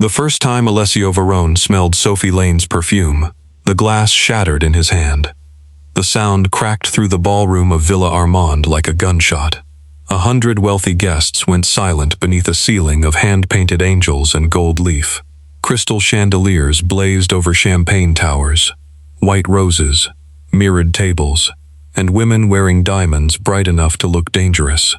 The first time Alessio Varrone smelled Sophie Lane's perfume, the glass shattered in his hand. The sound cracked through the ballroom of Villa Armand like a gunshot. 100 wealthy guests went silent beneath a ceiling of hand-painted angels and gold leaf. Crystal chandeliers blazed over champagne towers, white roses, mirrored tables, and women wearing diamonds bright enough to look dangerous.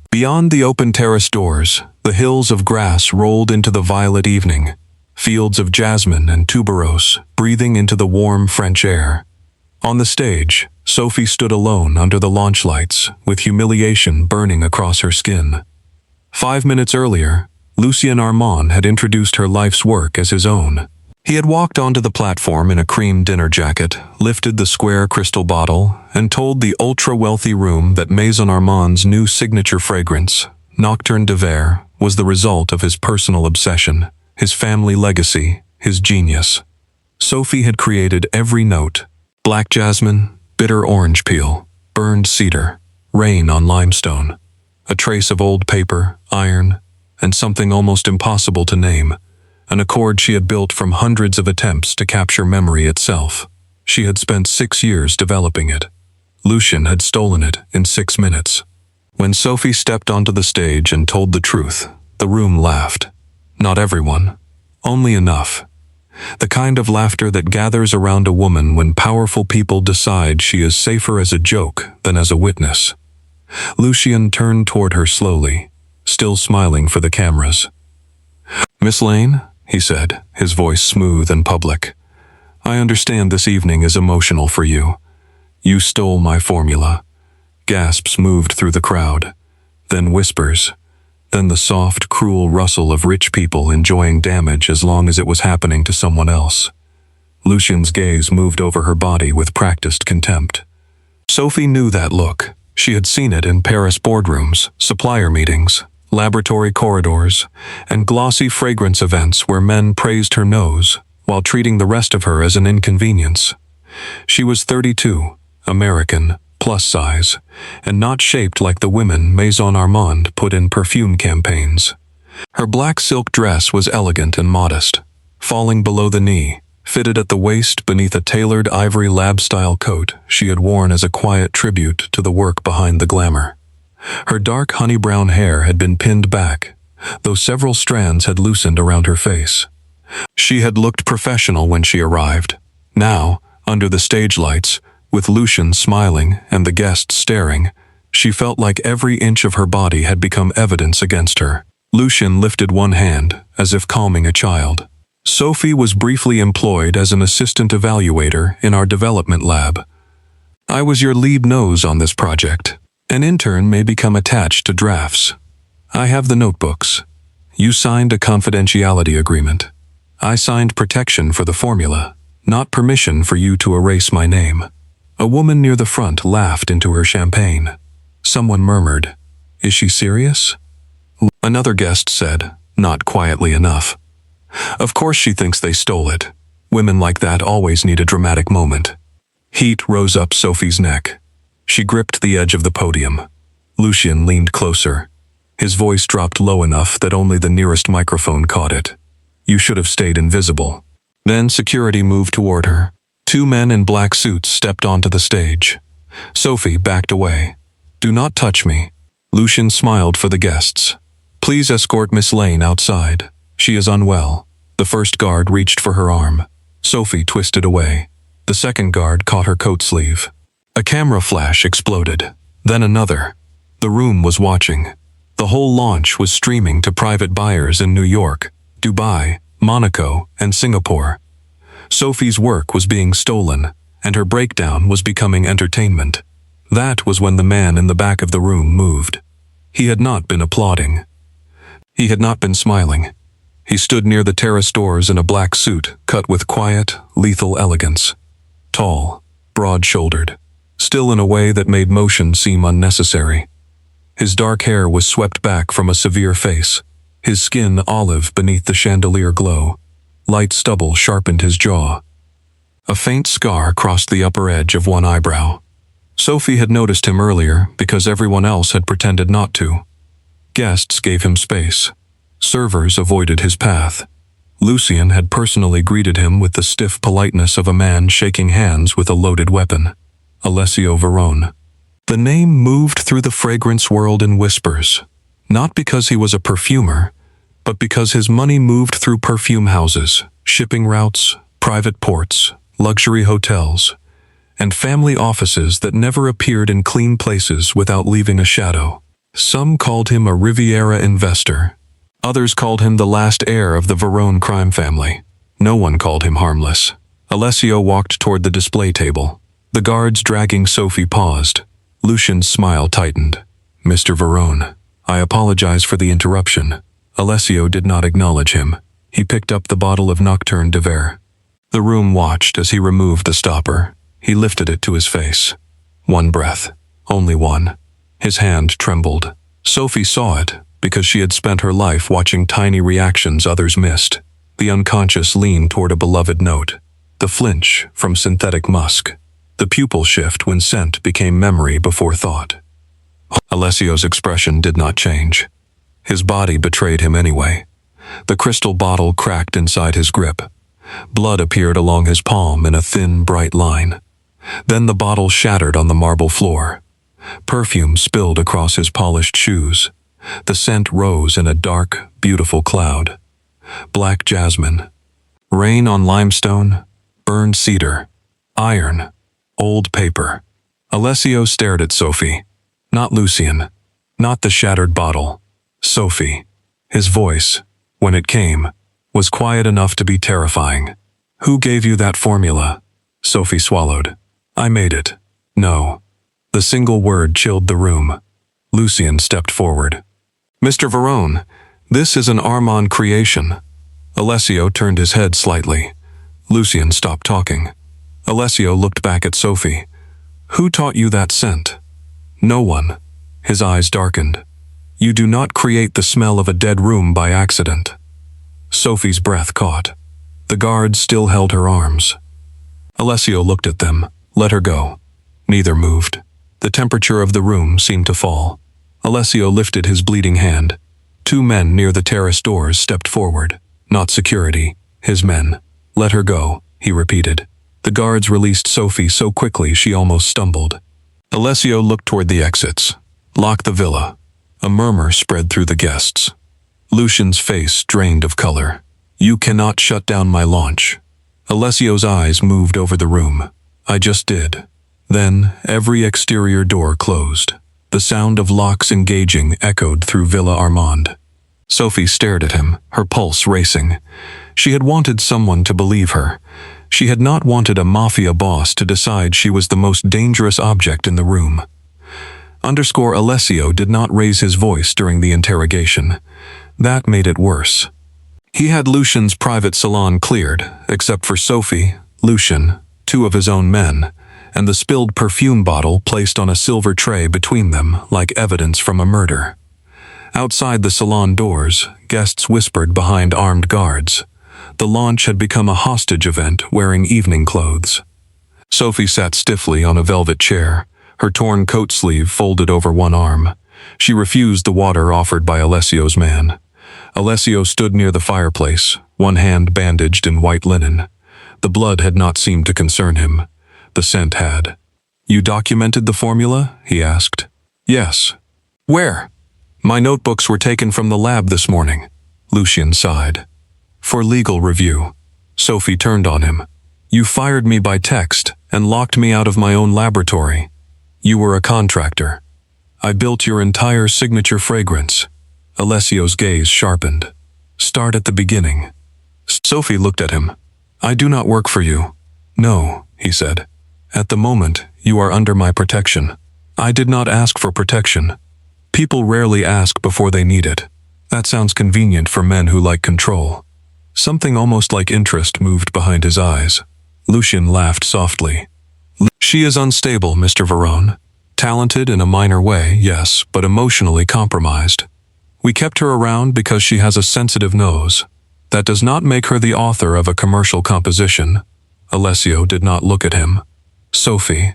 Beyond the open terrace doors, the hills of Grasse rolled into the violet evening, fields of jasmine and tuberose breathing into the warm French air. On the stage, Sophie stood alone under the launch lights, with humiliation burning across her skin. 5 minutes earlier, Lucien Armand had introduced her life's work as his own. He had walked onto the platform in a cream dinner jacket, lifted the square crystal bottle, and told the ultra-wealthy room that Maison Armand's new signature fragrance, Nocturne de Verre, was the result of his personal obsession, his family legacy, his genius. Sophie had created every note: black jasmine, bitter orange peel, burned cedar, rain on limestone, a trace of old paper, iron, and something almost impossible to name, an accord she had built from hundreds of attempts to capture memory itself. She had spent 6 years developing it. Lucien had stolen it in 6 minutes. When Sophie stepped onto the stage and told the truth, the room laughed. Not everyone, only enough. The kind of laughter that gathers around a woman when powerful people decide she is safer as a joke than as a witness. Lucien turned toward her slowly, still smiling for the cameras. "Miss Lane," he said, his voice smooth and public, "I understand this evening is emotional for you. You stole my formula." Gasps moved through the crowd, then whispers, then the soft, cruel rustle of rich people enjoying damage as long as it was happening to someone else. Lucien's gaze moved over her body with practiced contempt. Sophie knew that look. She had seen it in Paris boardrooms, supplier meetings, laboratory corridors, and glossy fragrance events where men praised her nose while treating the rest of her as an inconvenience. She was 32, American, plus size, and not shaped like the women Maison Armand put in perfume campaigns. Her black silk dress was elegant and modest, falling below the knee, fitted at the waist beneath a tailored ivory lab-style coat she had worn as a quiet tribute to the work behind the glamour. Her dark honey-brown hair had been pinned back, though several strands had loosened around her face. She had looked professional when she arrived. Now, under the stage lights, with Lucien smiling and the guests staring, she felt like every inch of her body had become evidence against her. Lucien lifted one hand, as if calming a child. Sophie was briefly employed as an assistant evaluator in our development lab. "I was your lead nose on this project. An intern may become attached to drafts. I have the notebooks. You signed a confidentiality agreement. I signed protection for the formula, not permission for you to erase my name." A woman near the front laughed into her champagne. Someone murmured, "Is she serious?" Another guest said, not quietly enough, "Of course she thinks they stole it. Women like that always need a dramatic moment." Heat rose up Sophie's neck. She gripped the edge of the podium. Lucien leaned closer. His voice dropped low enough that only the nearest microphone caught it. "You should have stayed invisible." Then security moved toward her. 2 men in black suits stepped onto the stage. Sophie backed away. "Do not touch me." Lucien smiled for the guests. "Please escort Miss Lane outside. She is unwell." The first guard reached for her arm. Sophie twisted away. The second guard caught her coat sleeve. A camera flash exploded. Then another. The room was watching. The whole launch was streaming to private buyers in New York, Dubai, Monaco, and Singapore. Sophie's work was being stolen, and her breakdown was becoming entertainment. That was when the man in the back of the room moved. He had not been applauding. He had not been smiling. He stood near the terrace doors in a black suit cut with quiet, lethal elegance. Tall, broad-shouldered, still in a way that made motion seem unnecessary. His dark hair was swept back from a severe face, his skin olive beneath the chandelier glow. Light stubble sharpened his jaw. A faint scar crossed the upper edge of one eyebrow. Sophie had noticed him earlier because everyone else had pretended not to. Guests gave him space. Servers avoided his path. Lucien had personally greeted him with the stiff politeness of a man shaking hands with a loaded weapon. Alessio Varrone. The name moved through the fragrance world in whispers, not because he was a perfumer, but because his money moved through perfume houses, shipping routes, private ports, luxury hotels, and family offices that never appeared in clean places without leaving a shadow. Some called him a Riviera investor. Others called him the last heir of the Varrone crime family. No one called him harmless. Alessio walked toward the display table. The guards dragging Sophie paused. Lucien's smile tightened. "Mr. Varrone, I apologize for the interruption." Alessio did not acknowledge him. He picked up the bottle of Nocturne de Verre. The room watched as he removed the stopper. He lifted it to his face. One breath. Only one. His hand trembled. Sophie saw it, because she had spent her life watching tiny reactions others missed. The unconscious lean toward a beloved note. The flinch from synthetic musk. The pupil shift when scent became memory before thought. Alessio's expression did not change. His body betrayed him anyway. The crystal bottle cracked inside his grip. Blood appeared along his palm in a thin, bright line. Then the bottle shattered on the marble floor. Perfume spilled across his polished shoes. The scent rose in a dark, beautiful cloud. Black jasmine. Rain on limestone. Burned cedar. Iron. Old paper. Alessio stared at Sophie. Not Lucien. Not the shattered bottle. Sophie. His voice, when it came, was quiet enough to be terrifying. "Who gave you that formula?" Sophie swallowed. "I made it." "No." The single word chilled the room. Lucien stepped forward. "Mr. Varrone, this is an Armand creation." Alessio turned his head slightly. Lucien stopped talking. Alessio looked back at Sophie. "Who taught you that scent?" "No one." His eyes darkened. "You do not create the smell of a dead room by accident." Sophie's breath caught. The guards still held her arms. Alessio looked at them, let her go. Neither moved. The temperature of the room seemed to fall. Alessio lifted his bleeding hand. Two men near the terrace doors stepped forward. Not security, his men. "Let her go," he repeated. The guards released Sophie so quickly she almost stumbled. Alessio looked toward the exits. "Lock the villa." A murmur spread through the guests. Lucien's face drained of color. "You cannot shut down my launch." Alessio's eyes moved over the room. "I just did." Then every exterior door closed. The sound of locks engaging echoed through Villa Armand. Sophie stared at him, her pulse racing. She had wanted someone to believe her. She had not wanted a mafia boss to decide she was the most dangerous object in the room. Alessio did not raise his voice during the interrogation. That made it worse. He had Lucien's private salon cleared, except for Sophie, Lucien, two of his own men, and the spilled perfume bottle placed on a silver tray between them like evidence from a murder. Outside the salon doors, guests whispered behind armed guards. The launch had become a hostage event wearing evening clothes. Sophie sat stiffly on a velvet chair, her torn coat sleeve folded over one arm. She refused the water offered by Alessio's man. Alessio stood near the fireplace, one hand bandaged in white linen. The blood had not seemed to concern him. The scent had. "You documented the formula?" he asked. "Yes." "Where?" "My notebooks were taken from the lab this morning." Lucien sighed. "For legal review." Sophie turned on him. "You fired me by text and locked me out of my own laboratory. You were a contractor. I built your entire signature fragrance." Alessio's gaze sharpened. "Start at the beginning." Sophie looked at him. "I do not work for you." "No," he said. "At the moment, you are under my protection." "I did not ask for protection." "People rarely ask before they need it. That sounds convenient for men who like control." Something almost like interest moved behind his eyes. Lucien laughed softly. "She is unstable, Mr. Varrone. Talented in a minor way, yes, but emotionally compromised. We kept her around because she has a sensitive nose. That does not make her the author of a commercial composition." Alessio did not look at him. "Sophie."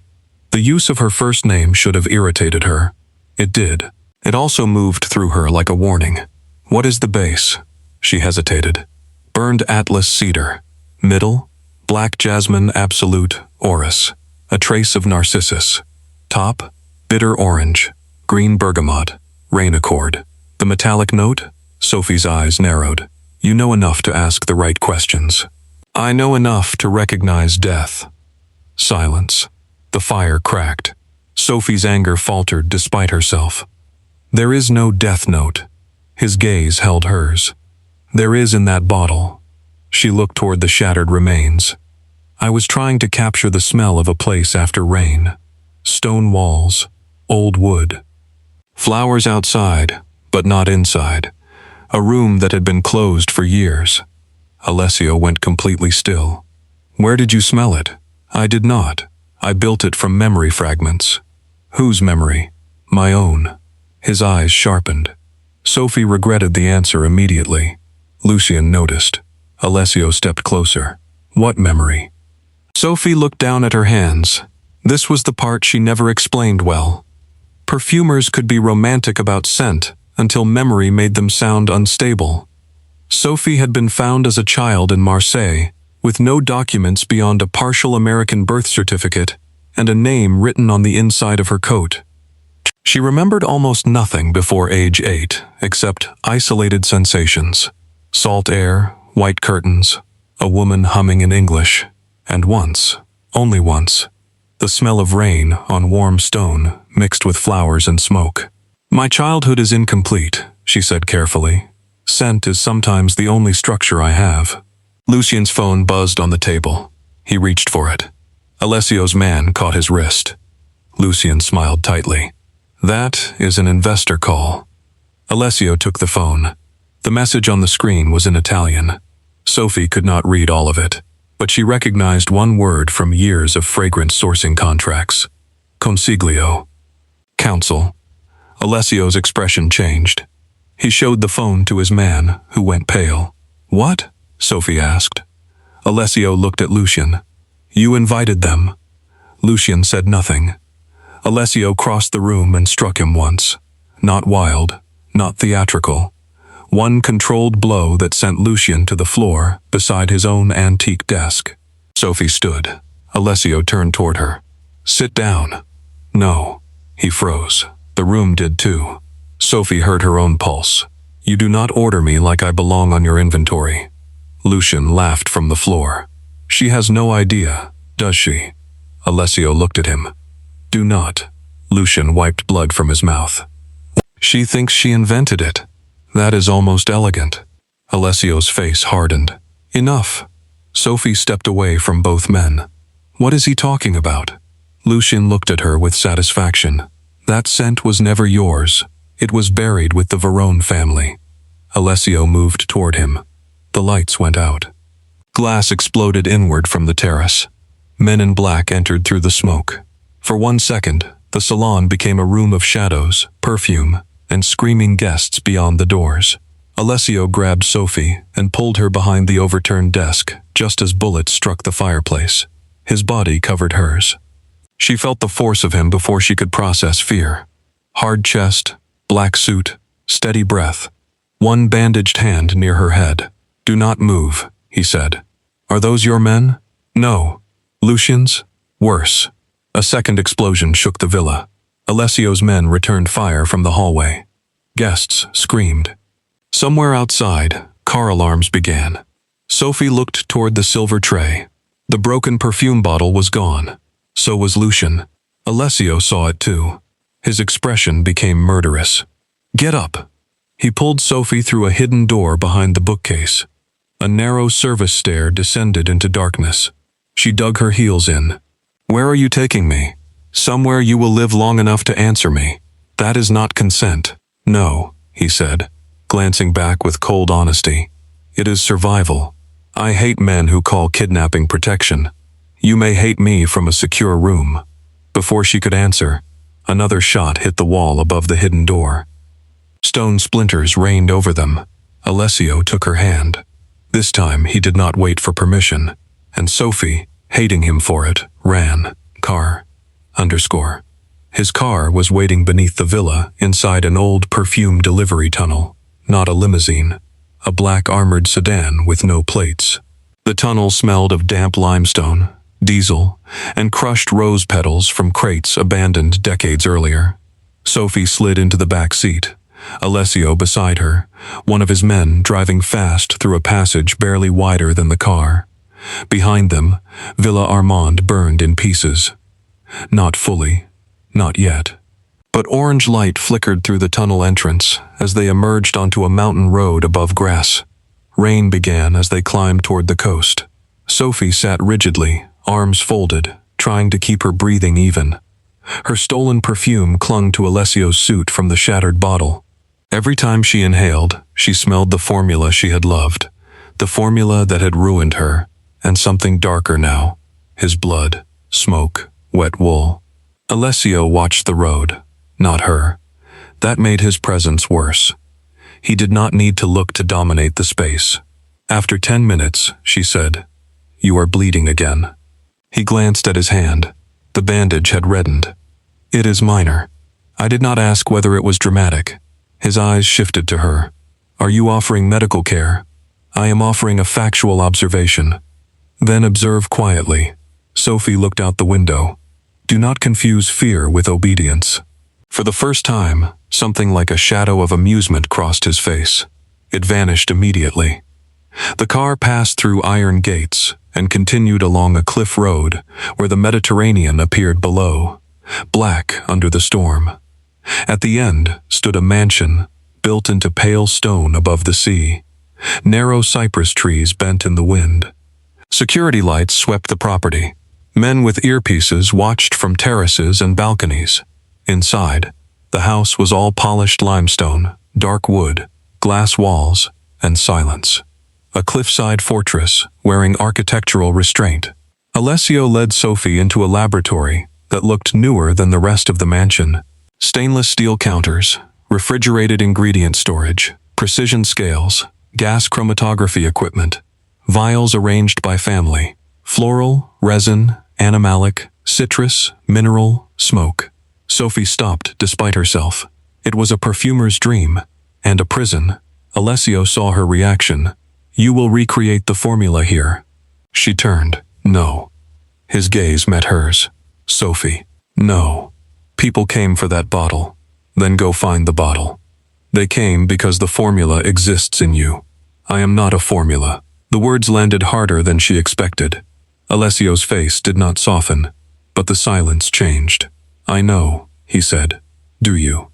The use of her first name should have irritated her. It did. It also moved through her like a warning. "What is the base?" She hesitated. Burned Atlas cedar. Middle, black jasmine absolute orris, a trace of narcissus. Top, bitter orange, green bergamot, rain accord. The metallic note? Sophie's eyes narrowed. You know enough to ask the right questions. I know enough to recognize death. Silence. The fire cracked. Sophie's anger faltered despite herself. There is no death note. His gaze held hers. There is in that bottle. She looked toward the shattered remains. I was trying to capture the smell of a place after rain. Stone walls, old wood. Flowers outside, but not inside. A room that had been closed for years. Alessio went completely still. Where did you smell it? I did not. I built it from memory fragments. Whose memory? My own. His eyes sharpened. Sophie regretted the answer immediately. Lucien noticed. Alessio stepped closer. What memory? Sophie looked down at her hands. This was the part she never explained well. Perfumers could be romantic about scent until memory made them sound unstable. Sophie had been found as a child in Marseille, with no documents beyond a partial American birth certificate and a name written on the inside of her coat. She remembered almost nothing before age 8, except isolated sensations. Salt air, white curtains, a woman humming in English, and once, only once, the smell of rain on warm stone mixed with flowers and smoke. My childhood is incomplete, she said carefully. Scent is sometimes the only structure I have. Lucien's phone buzzed on the table. He reached for it. Alessio's man caught his wrist. Lucien smiled tightly. That is an investor call. Alessio took the phone. The message on the screen was in Italian. Sophie could not read all of it, but she recognized one word from years of fragrance sourcing contracts. Consiglio. Counsel. Alessio's expression changed. He showed the phone to his man, who went pale. What? Sophie asked. Alessio looked at Lucien. You invited them. Lucien said nothing. Alessio crossed the room and struck him once. Not wild, not theatrical. One controlled blow that sent Lucien to the floor beside his own antique desk. Sophie stood. Alessio turned toward her. Sit down. No. He froze. The room did too. Sophie heard her own pulse. You do not order me like I belong on your inventory. Lucien laughed from the floor. She has no idea, does she? Alessio looked at him. Do not. Lucien wiped blood from his mouth. She thinks she invented it. That is almost elegant. Alessio's face hardened. Enough. Sophie stepped away from both men. What is he talking about? Lucien looked at her with satisfaction. That scent was never yours. It was buried with the Varrone family. Alessio moved toward him. The lights went out. Glass exploded inward from the terrace. Men in black entered through the smoke. For 1 second, the salon became a room of shadows, perfume, and screaming guests beyond the doors. Alessio grabbed Sophie and pulled her behind the overturned desk, just as bullets struck the fireplace. His body covered hers. She felt the force of him before she could process fear. Hard chest, black suit, steady breath. One bandaged hand near her head. Do not move, he said. Are those your men? No. Lucien's? Worse. A second explosion shook the villa. Alessio's men returned fire from the hallway. Guests screamed. Somewhere outside, car alarms began. Sophie looked toward the silver tray. The broken perfume bottle was gone. So was Lucien. Alessio saw it too. His expression became murderous. Get up. He pulled Sophie through a hidden door behind the bookcase. A narrow service stair descended into darkness. She dug her heels in. Where are you taking me? Somewhere you will live long enough to answer me. That is not consent. No, he said, glancing back with cold honesty. It is survival. I hate men who call kidnapping protection. You may hate me from a secure room. Before she could answer, another shot hit the wall above the hidden door. Stone splinters rained over them. Alessio took her hand. This time he did not wait for permission, and Sophie, hating him for it, ran. Car. His car was waiting beneath the villa inside an old perfume delivery tunnel, not a limousine. a black armored sedan with no plates. The tunnel smelled of damp limestone, diesel, and crushed rose petals from crates abandoned decades earlier. Sophie slid into the back seat, Alessio beside her, one of his men driving fast through a passage barely wider than the car. Behind them, Villa Armand burned in pieces. Not fully, not yet. But orange light flickered through the tunnel entrance as they emerged onto a mountain road above Grasse. Rain began as they climbed toward the coast. Sophie sat rigidly, arms folded, trying to keep her breathing even. Her stolen perfume clung to Alessio's suit from the shattered bottle. Every time she inhaled, she smelled the formula she had loved, the formula that had ruined her, and something darker now, his blood, smoke, wet wool. Alessio watched the road, not her. That made his presence worse. He did not need to look to dominate the space. After 10 minutes, she said, "You are bleeding again." He glanced at his hand. The bandage had reddened. "It is minor." I did not ask whether it was dramatic. His eyes shifted to her. "Are you offering medical care?" "I am offering a factual observation." "Then observe quietly." Sophie looked out the window. Do not confuse fear with obedience. For the first time, something like a shadow of amusement crossed his face. It vanished immediately. The car passed through iron gates and continued along a cliff road where the Mediterranean appeared below, black under the storm. At the end stood a mansion built into pale stone above the sea. Narrow cypress trees bent in the wind. Security lights swept the property. Men with earpieces watched from terraces and balconies. Inside, the house was all polished limestone, dark wood, glass walls, and silence. A cliffside fortress wearing architectural restraint. Alessio led Sophie into a laboratory that looked newer than the rest of the mansion. Stainless steel counters, refrigerated ingredient storage, precision scales, gas chromatography equipment, vials arranged by family, floral, resin, animalic, citrus, mineral, smoke. Sophie stopped despite herself. It was a perfumer's dream, and a prison. Alessio saw her reaction. "You will recreate the formula here." She turned. "No." His gaze met hers. "Sophie, no. People came for that bottle. Then go find the bottle. They came because the formula exists in you. I am not a formula." The words landed harder than she expected. Alessio's face did not soften, but the silence changed. "I know," he said. "Do you?"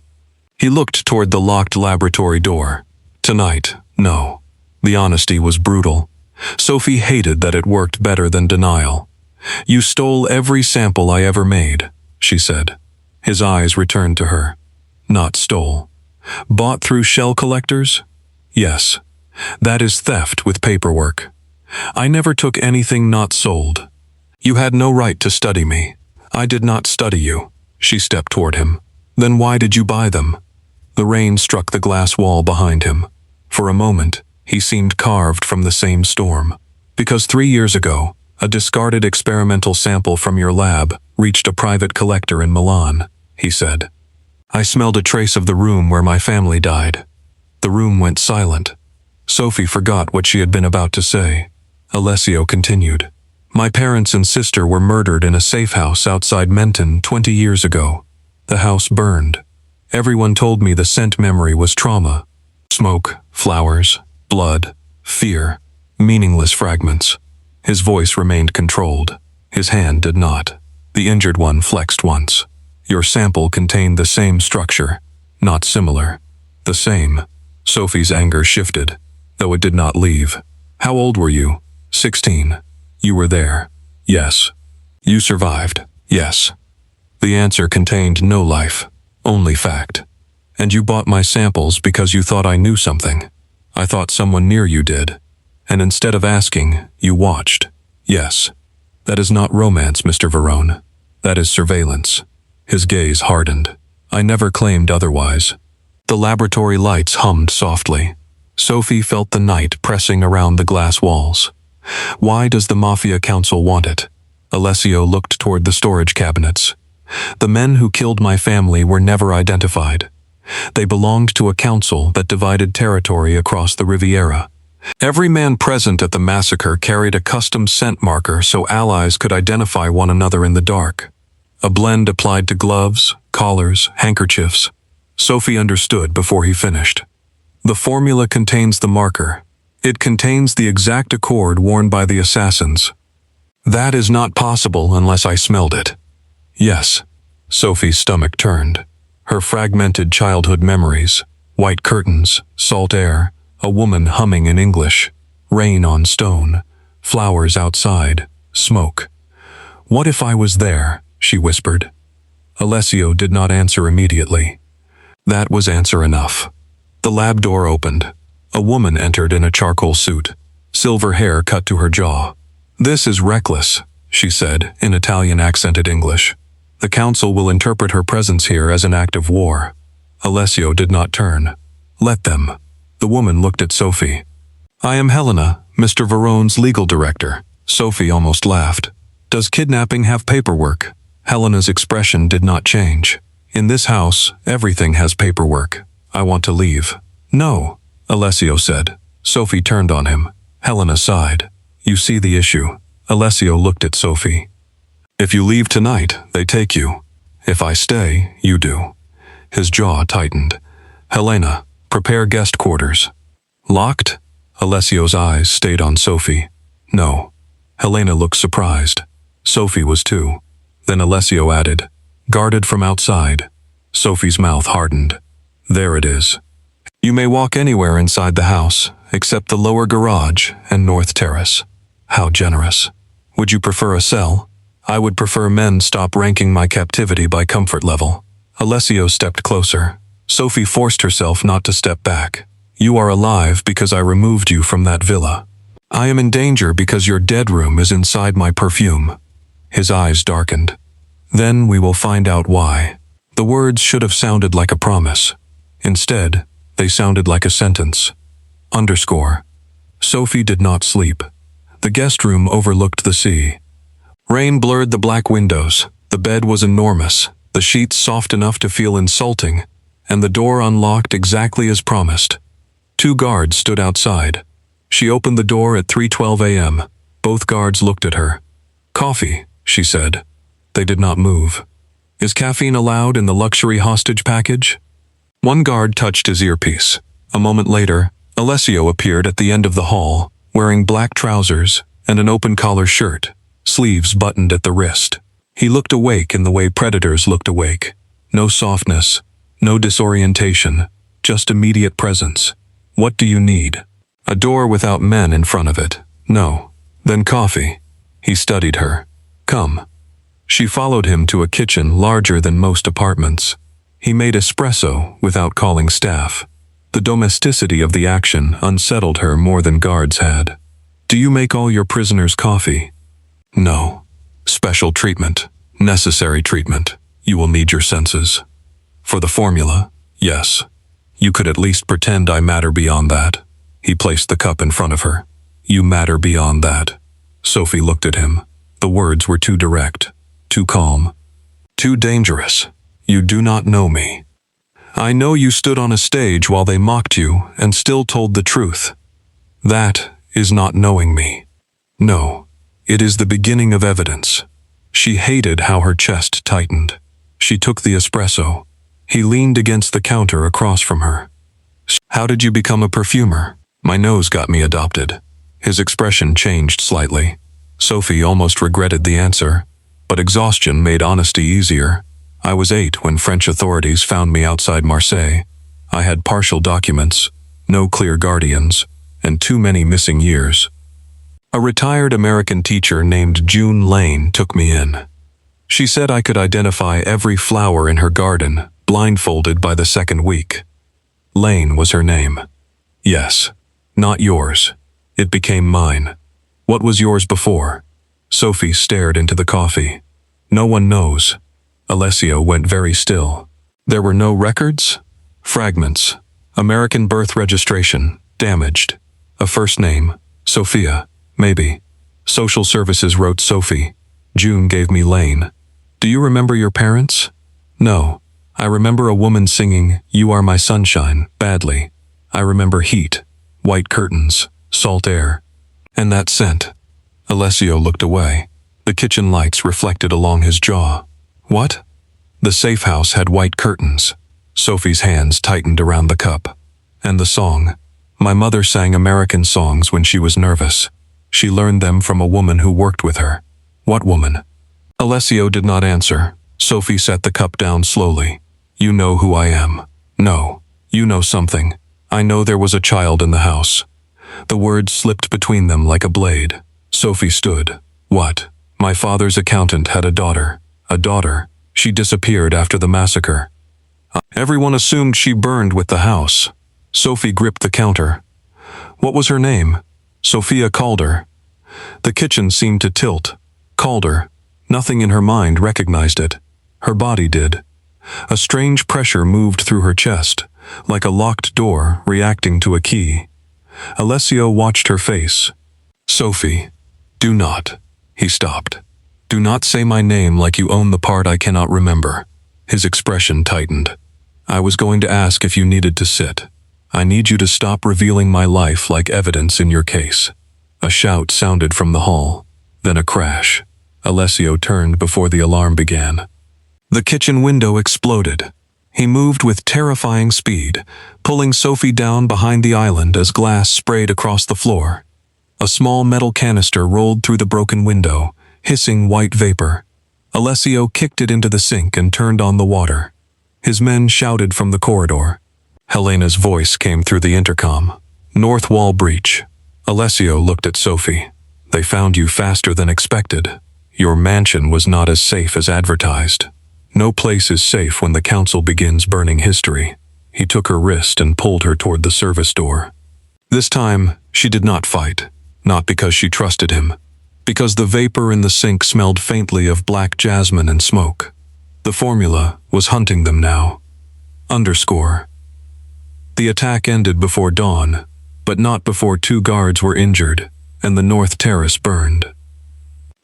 He looked toward the locked laboratory door. "Tonight, no." The honesty was brutal. Sophie hated that it worked better than denial. "You stole every sample I ever made," she said. His eyes returned to her. "Not stole. Bought through shell collectors?" "Yes. That is theft with paperwork. I never took anything not sold. You had no right to study me. I did not study you." She stepped toward him. "Then why did you buy them?" The rain struck the glass wall behind him. For a moment, he seemed carved from the same storm. "Because 3 years ago, a discarded experimental sample from your lab reached a private collector in Milan," he said. "I smelled a trace of the room where my family died." The room went silent. Sophie forgot what she had been about to say. Alessio continued. "My parents and sister were murdered in a safe house outside Menton 20 years ago. The house burned. Everyone told me the scent memory was trauma. Smoke, flowers, blood, fear, meaningless fragments." His voice remained controlled. His hand did not. The injured one flexed once. "Your sample contained the same structure. Not similar. The same." Sophie's anger shifted, though it did not leave. "How old were you?" 16. "You were there." "Yes." "You survived." "Yes." The answer contained no life, only fact. "And you bought my samples because you thought I knew something." "I thought someone near you did. And instead of asking, you watched." "Yes." "That is not romance, Mr. Varrone. That is surveillance." His gaze hardened. "I never claimed otherwise." The laboratory lights hummed softly. Sophie felt the night pressing around the glass walls. Why does the Mafia Council want it? Alessio looked toward the storage cabinets. "The men who killed my family were never identified. They belonged to a council that divided territory across the Riviera. Every man present at the massacre carried a custom scent marker so allies could identify one another in the dark. A blend applied to gloves, collars, handkerchiefs. Sophie understood before he finished. The formula contains the marker. It contains the exact accord worn by the assassins. That is not possible unless I smelled it. Yes. Sophie's stomach turned. Her fragmented childhood memories, white curtains, salt air, a woman humming in English, rain on stone, flowers outside, smoke. What if I was there? She whispered. Alessio did not answer immediately. That was answer enough. The lab door opened. A woman entered in a charcoal suit, silver hair cut to her jaw. This is reckless, she said in Italian-accented English. The council will interpret her presence here as an act of war. Alessio did not turn. Let them. The woman looked at Sophie. I am Helena, Mr. Varrone's legal director. Sophie almost laughed. Does kidnapping have paperwork? Helena's expression did not change. In this house, everything has paperwork. I want to leave. No, Alessio said. Sophie turned on him. Helena sighed. You see the issue. Alessio looked at Sophie. If you leave tonight, they take you. If I stay, you do. His jaw tightened. Helena, prepare guest quarters. Locked? Alessio's eyes stayed on Sophie. No. Helena looked surprised. Sophie was too. Then Alessio added, guarded from outside. Sophie's mouth hardened. There it is. You may walk anywhere inside the house, except the lower garage and north terrace. How generous. Would you prefer a cell? I would prefer men stop ranking my captivity by comfort level. Alessio stepped closer. Sophie forced herself not to step back. You are alive because I removed you from that villa. I am in danger because your dead room is inside my perfume. His eyes darkened. Then we will find out why. The words should have sounded like a promise. Instead, they sounded like a sentence. Underscore. Sophie did not sleep. The guest room overlooked the sea. Rain blurred the black windows. The bed was enormous, the sheets soft enough to feel insulting, and the door unlocked exactly as promised. 2 guards stood outside. She opened the door at 3:12 a.m. Both guards looked at her. Coffee, she said. They did not move. Is caffeine allowed in the luxury hostage package? One guard touched his earpiece. A moment later, Alessio appeared at the end of the hall, wearing black trousers and an open-collar shirt, sleeves buttoned at the wrist. He looked awake in the way predators looked awake. No softness, no disorientation, just immediate presence. What do you need? A door without men in front of it. No. Then coffee. He studied her. Come. She followed him to a kitchen larger than most apartments. He made espresso without calling staff. The domesticity of the action unsettled her more than guards had. Do you make all your prisoners coffee? No. Special treatment. Necessary treatment. You will need your senses. For the formula, yes. You could at least pretend I matter beyond that. He placed the cup in front of her. You matter beyond that. Sophie looked at him. The words were too direct, too calm, too dangerous. You do not know me. I know you stood on a stage while they mocked you and still told the truth. That is not knowing me. No, it is the beginning of evidence. She hated how her chest tightened. She took the espresso. He leaned against the counter across from her. How did you become a perfumer? My nose got me adopted. His expression changed slightly. Sophie almost regretted the answer, but exhaustion made honesty easier. I was 8 when French authorities found me outside Marseille. I had partial documents, no clear guardians, and too many missing years. A retired American teacher named June Lane took me in. She said I could identify every flower in her garden, blindfolded by the second week. Lane was her name. Yes, not yours. It became mine. What was yours before? Sophie stared into the coffee. No one knows. Alessio went very still. There were no records? Fragments. American birth registration, damaged. A first name, Sophia, maybe. Social services wrote Sophie. June gave me Lane. Do you remember your parents? No. I remember a woman singing, "You Are My Sunshine," badly. I remember heat, white curtains, salt air, and that scent. Alessio looked away. The kitchen lights reflected along his jaw. What? The safe house had white curtains. Sophie's hands tightened around the cup. And the song. My mother sang American songs when she was nervous. She learned them from a woman who worked with her. What woman? Alessio did not answer. Sophie set the cup down slowly. You know who I am. No. You know something. I know there was a child in the house. The words slipped between them like a blade. Sophie stood. What? My father's accountant had a daughter. A daughter. She disappeared after the massacre. Everyone assumed she burned with the house. Sophie gripped the counter. What was her name? Sophia Calder. The kitchen seemed to tilt. Calder. Nothing in her mind recognized it. Her body did. A strange pressure moved through her chest, like a locked door reacting to a key. Alessio watched her face. Sophie, do not. He stopped. Do not say my name like you own the part I cannot remember. His expression tightened. I was going to ask if you needed to sit. I need you to stop revealing my life like evidence in your case. A shout sounded from the hall, then a crash. Alessio turned before the alarm began. The kitchen window exploded. He moved with terrifying speed, pulling Sophie down behind the island as glass sprayed across the floor. A small metal canister rolled through the broken window, hissing white vapor. Alessio kicked it into the sink and turned on the water. His men shouted from the corridor. Helena's voice came through the intercom. North wall breach. Alessio looked at Sophie. They found you faster than expected. Your mansion was not as safe as advertised. No place is safe when the council begins burning history. He took her wrist and pulled her toward the service door. This time, she did not fight. Not because she trusted him. Because the vapor in the sink smelled faintly of black jasmine and smoke. The formula was hunting them now. Underscore. The attack ended before dawn, but not before 2 guards were injured, and the North Terrace burned.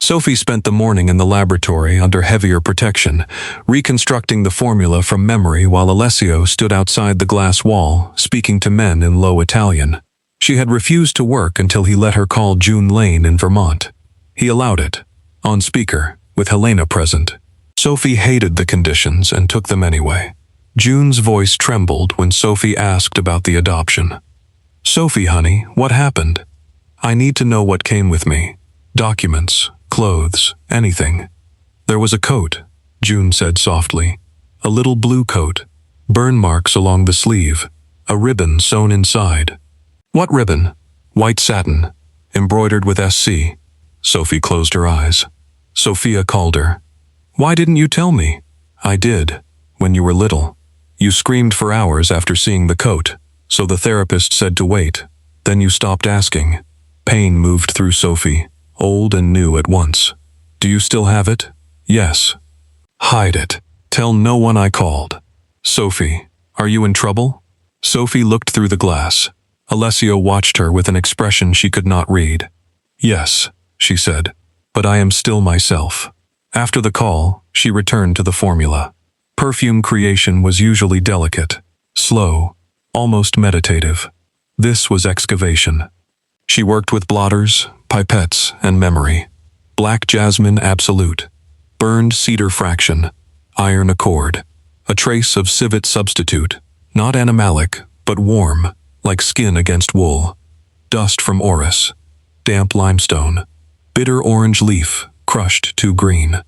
Sophie spent the morning in the laboratory under heavier protection, reconstructing the formula from memory while Alessio stood outside the glass wall, speaking to men in low Italian. She had refused to work until he let her call June Lane in Vermont. He allowed it, on speaker, with Helena present. Sophie hated the conditions and took them anyway. June's voice trembled when Sophie asked about the adoption. Sophie, honey, what happened? I need to know what came with me. Documents, clothes, anything. There was a coat, June said softly. A little blue coat. Burn marks along the sleeve. A ribbon sewn inside. What ribbon? White satin, embroidered with SC. Sophie closed her eyes. Sophia Calder. Why didn't you tell me? I did, when you were little. You screamed for hours after seeing the coat, so the therapist said to wait. Then you stopped asking. Pain moved through Sophie, old and new at once. Do you still have it? Yes. Hide it. Tell no one I called. Sophie, are you in trouble? Sophie looked through the glass. Alessio watched her with an expression she could not read. Yes, she said, but I am still myself. After the call, she returned to the formula. Perfume creation was usually delicate, slow, almost meditative. This was excavation. She worked with blotters, pipettes, and memory. Black jasmine absolute, burned cedar fraction, iron accord, a trace of civet substitute, not animalic, but warm, like skin against wool. Dust from orris, damp limestone, bitter orange leaf, crushed too green.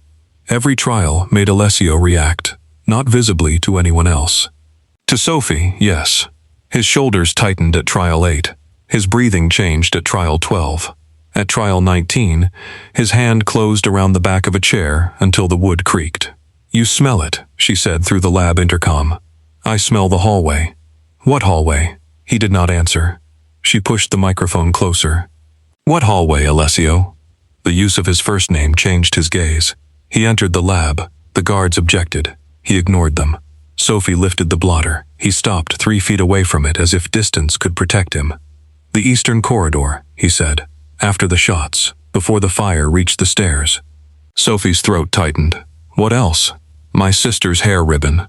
Every trial made Alessio react, not visibly to anyone else. To Sophie, yes. His shoulders tightened at trial 8. His breathing changed at trial 12. At trial 19, his hand closed around the back of a chair until the wood creaked. You smell it, she said through the lab intercom. I smell the hallway. What hallway? He did not answer. She pushed the microphone closer. What hallway, Alessio? The use of his first name changed his gaze. He entered the lab. The guards objected. He ignored them. Sophie lifted the blotter. He stopped 3 feet away from it as if distance could protect him. The eastern corridor, he said, after the shots, before the fire reached the stairs. Sophie's throat tightened. What else? My sister's hair ribbon.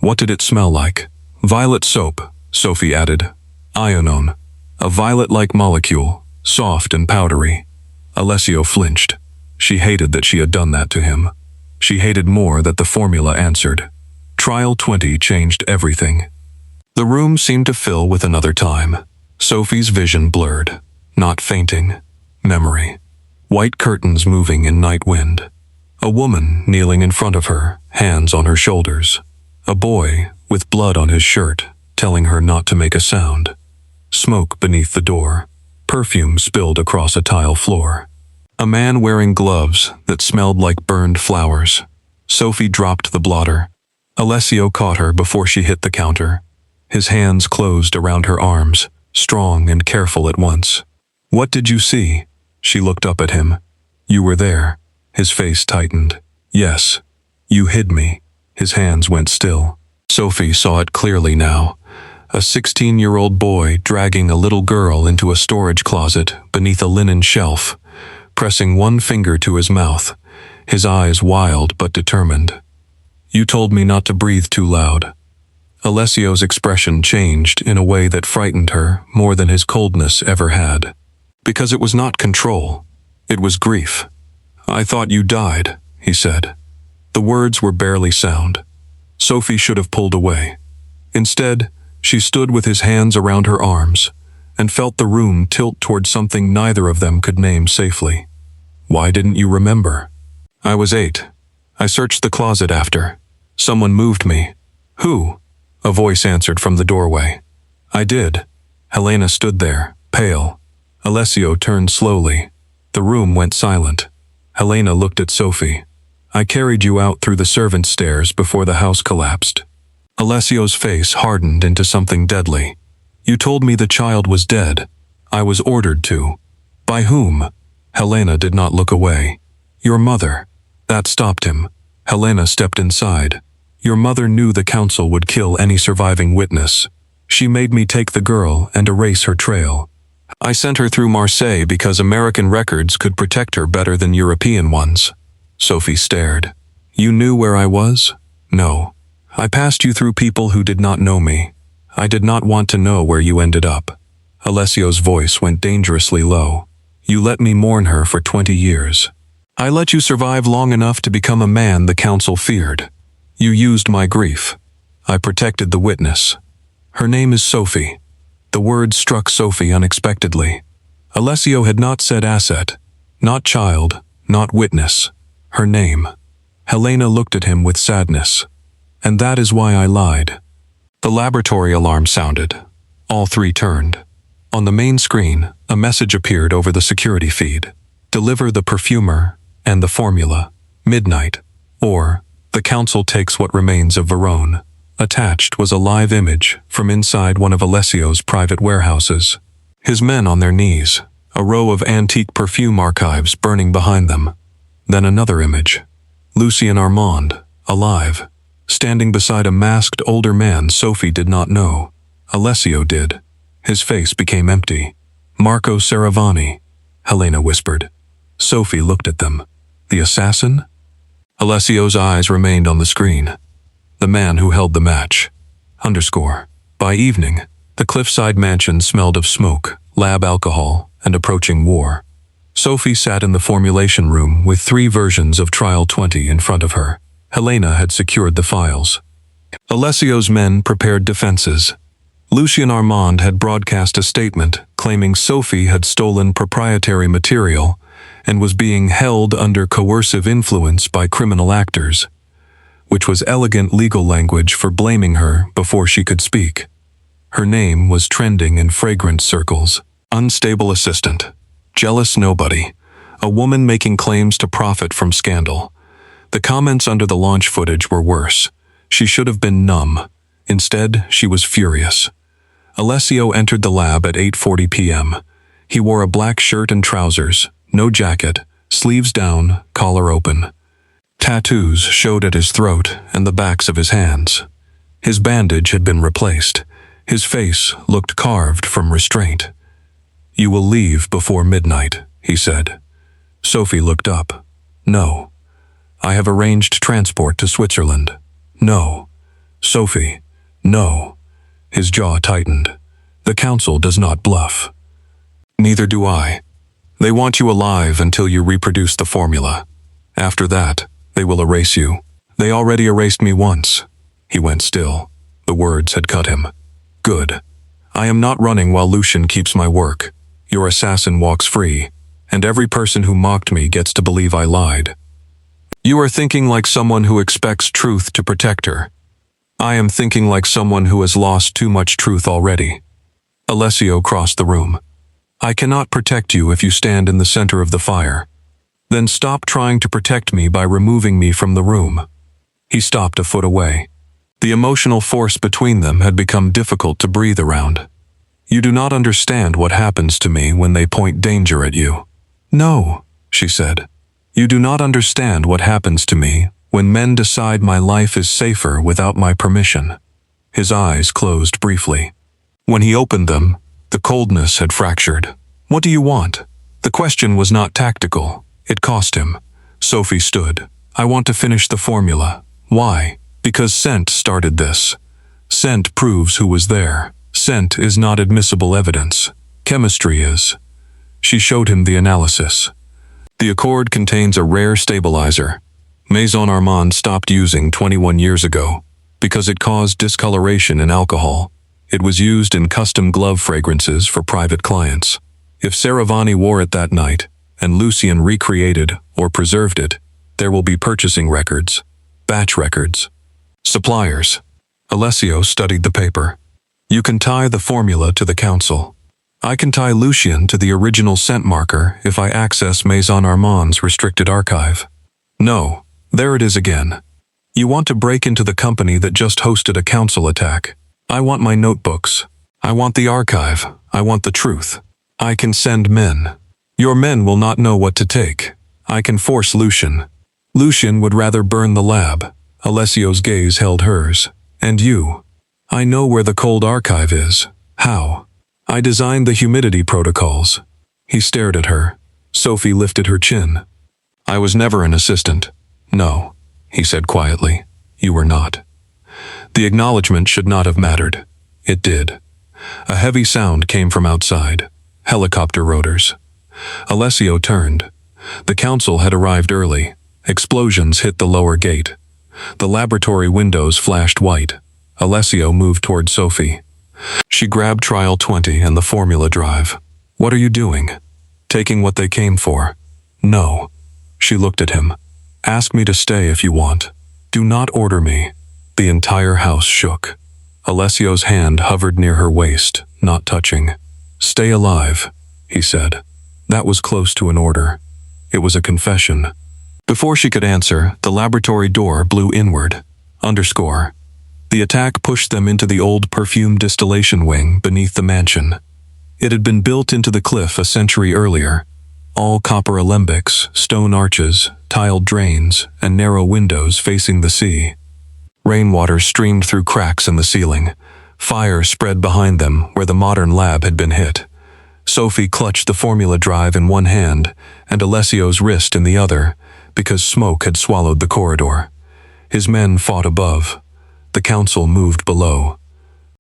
What did it smell like? Violet soap, Sophie added. Ionone. A violet-like molecule, soft and powdery. Alessio flinched. She hated that she had done that to him. She hated more that the formula answered. Trial 20 changed everything. The room seemed to fill with another time. Sophie's vision blurred. Not fainting. Memory. White curtains moving in night wind. A woman kneeling in front of her, hands on her shoulders. A boy, with blood on his shirt, telling her not to make a sound. Smoke beneath the door. Perfume spilled across a tile floor. A man wearing gloves that smelled like burned flowers. Sophie dropped the blotter. Alessio caught her before she hit the counter. His hands closed around her arms, strong and careful at once. What did you see? She looked up at him. You were there. His face tightened. Yes. You hid me. His hands went still. Sophie saw it clearly now. A 16-year-old boy dragging a little girl into a storage closet beneath a linen shelf, pressing one finger to his mouth, his eyes wild but determined. You told me not to breathe too loud. Alessio's expression changed in a way that frightened her more than his coldness ever had. Because it was not control. It was grief. I thought you died, he said. The words were barely sound. Sophie should have pulled away. Instead, she stood with his hands around her arms and felt the room tilt toward something neither of them could name safely. Why didn't you remember? I was 8. I searched the closet after. Someone moved me. Who? A voice answered from the doorway. I did. Helena stood there, pale. Alessio turned slowly. The room went silent. Helena looked at Sophie. I carried you out through the servants' stairs before the house collapsed. Alessio's face hardened into something deadly. You told me the child was dead. I was ordered to. By whom? Helena did not look away. Your mother. That stopped him. Helena stepped inside. Your mother knew the council would kill any surviving witness. She made me take the girl and erase her trail. I sent her through Marseille because American records could protect her better than European ones. Sophie stared. You knew where I was? No. I passed you through people who did not know me. I did not want to know where you ended up. Alessio's voice went dangerously low. You let me mourn her for 20 years. I let you survive long enough to become a man the council feared. You used my grief. I protected the witness. Her name is Sophie. The words struck Sophie unexpectedly. Alessio had not said asset, not child, not witness. Her name. Helena looked at him with sadness. And that is why I lied. The laboratory alarm sounded. All three turned. On the main screen, a message appeared over the security feed. Deliver the perfumer and the formula. Midnight. Or, the council takes what remains of Varrone. Attached was a live image from inside one of Alessio's private warehouses. His men on their knees, a row of antique perfume archives burning behind them. Then another image. Lucien Armand, alive, standing beside a masked older man Sophie did not know. Alessio did. His face became empty. Marco Saravani, Helena whispered. Sophie looked at them. The assassin? Alessio's eyes remained on the screen. The man who held the match. By evening, the cliffside mansion smelled of smoke, lab alcohol, and approaching war. Sophie sat in the formulation room with 3 versions of Trial 20 in front of her. Helena had secured the files. Alessio's men prepared defenses. Lucien Armand had broadcast a statement claiming Sophie had stolen proprietary material and was being held under coercive influence by criminal actors, which was elegant legal language for blaming her before she could speak. Her name was trending in fragrance circles. Unstable assistant. Jealous nobody. A woman making claims to profit from scandal. The comments under the launch footage were worse. She should have been numb. Instead, she was furious. Alessio entered the lab at 8:40 p.m. He wore a black shirt and trousers, no jacket, sleeves down, collar open. Tattoos showed at his throat and the backs of his hands. His bandage had been replaced. His face looked carved from restraint. You will leave before midnight, he said. Sophie looked up. No. I have arranged transport to Switzerland. No. Sophie, no. His jaw tightened. The council does not bluff. Neither do I. They want you alive until you reproduce the formula. After that, they will erase you. They already erased me once. He went still. The words had cut him. Good. I am not running while Lucian keeps my work. Your assassin walks free, and every person who mocked me gets to believe I lied. You are thinking like someone who expects truth to protect her. I am thinking like someone who has lost too much truth already. Alessio crossed the room. I cannot protect you if you stand in the center of the fire. Then stop trying to protect me by removing me from the room. He stopped a foot away. The emotional force between them had become difficult to breathe around. You do not understand what happens to me when they point danger at you. No, she said. You do not understand what happens to me when men decide my life is safer without my permission. His eyes closed briefly. When he opened them, the coldness had fractured. What do you want? The question was not tactical. It cost him. Sophie stood. I want to finish the formula. Why? Because scent started this. Scent proves who was there. Scent is not admissible evidence. Chemistry is. She showed him the analysis. The accord contains a rare stabilizer. Maison Armand stopped using 21 years ago because it caused discoloration in alcohol. It was used in custom glove fragrances for private clients. If Saravani wore it that night, and Lucian recreated or preserved it, there will be purchasing records, batch records, suppliers. Alessio studied the paper. You can tie the formula to the council. I can tie Lucian to the original scent marker if I access Maison Armand's restricted archive. No, there it is again. You want to break into the company that just hosted a council attack. I want my notebooks. I want the archive. I want the truth. I can send men. Your men will not know what to take. I can force Lucian. Lucian would rather burn the lab. Alessio's gaze held hers. And you. I know where the cold archive is. How? I designed the humidity protocols. He stared at her. Sophie lifted her chin. I was never an assistant. No, he said quietly. You were not. The acknowledgement should not have mattered. It did. A heavy sound came from outside. Helicopter rotors. Alessio turned. The council had arrived early. Explosions hit the lower gate. The laboratory windows flashed white. Alessio moved toward Sophie. She grabbed Trial 20 and the formula drive. What are you doing? Taking what they came for. No. She looked at him. Ask me to stay if you want. Do not order me. The entire house shook. Alessio's hand hovered near her waist, not touching. Stay alive, he said. That was close to an order. It was a confession. Before she could answer, the laboratory door blew inward. Underscore. The attack pushed them into the old perfume distillation wing beneath the mansion. It had been built into the cliff a century earlier. All copper alembics, stone arches, tiled drains, and narrow windows facing the sea. Rainwater streamed through cracks in the ceiling. Fire spread behind them where the modern lab had been hit. Sophie clutched the formula drive in one hand and Alessio's wrist in the other because smoke had swallowed the corridor. His men fought above. The council moved below.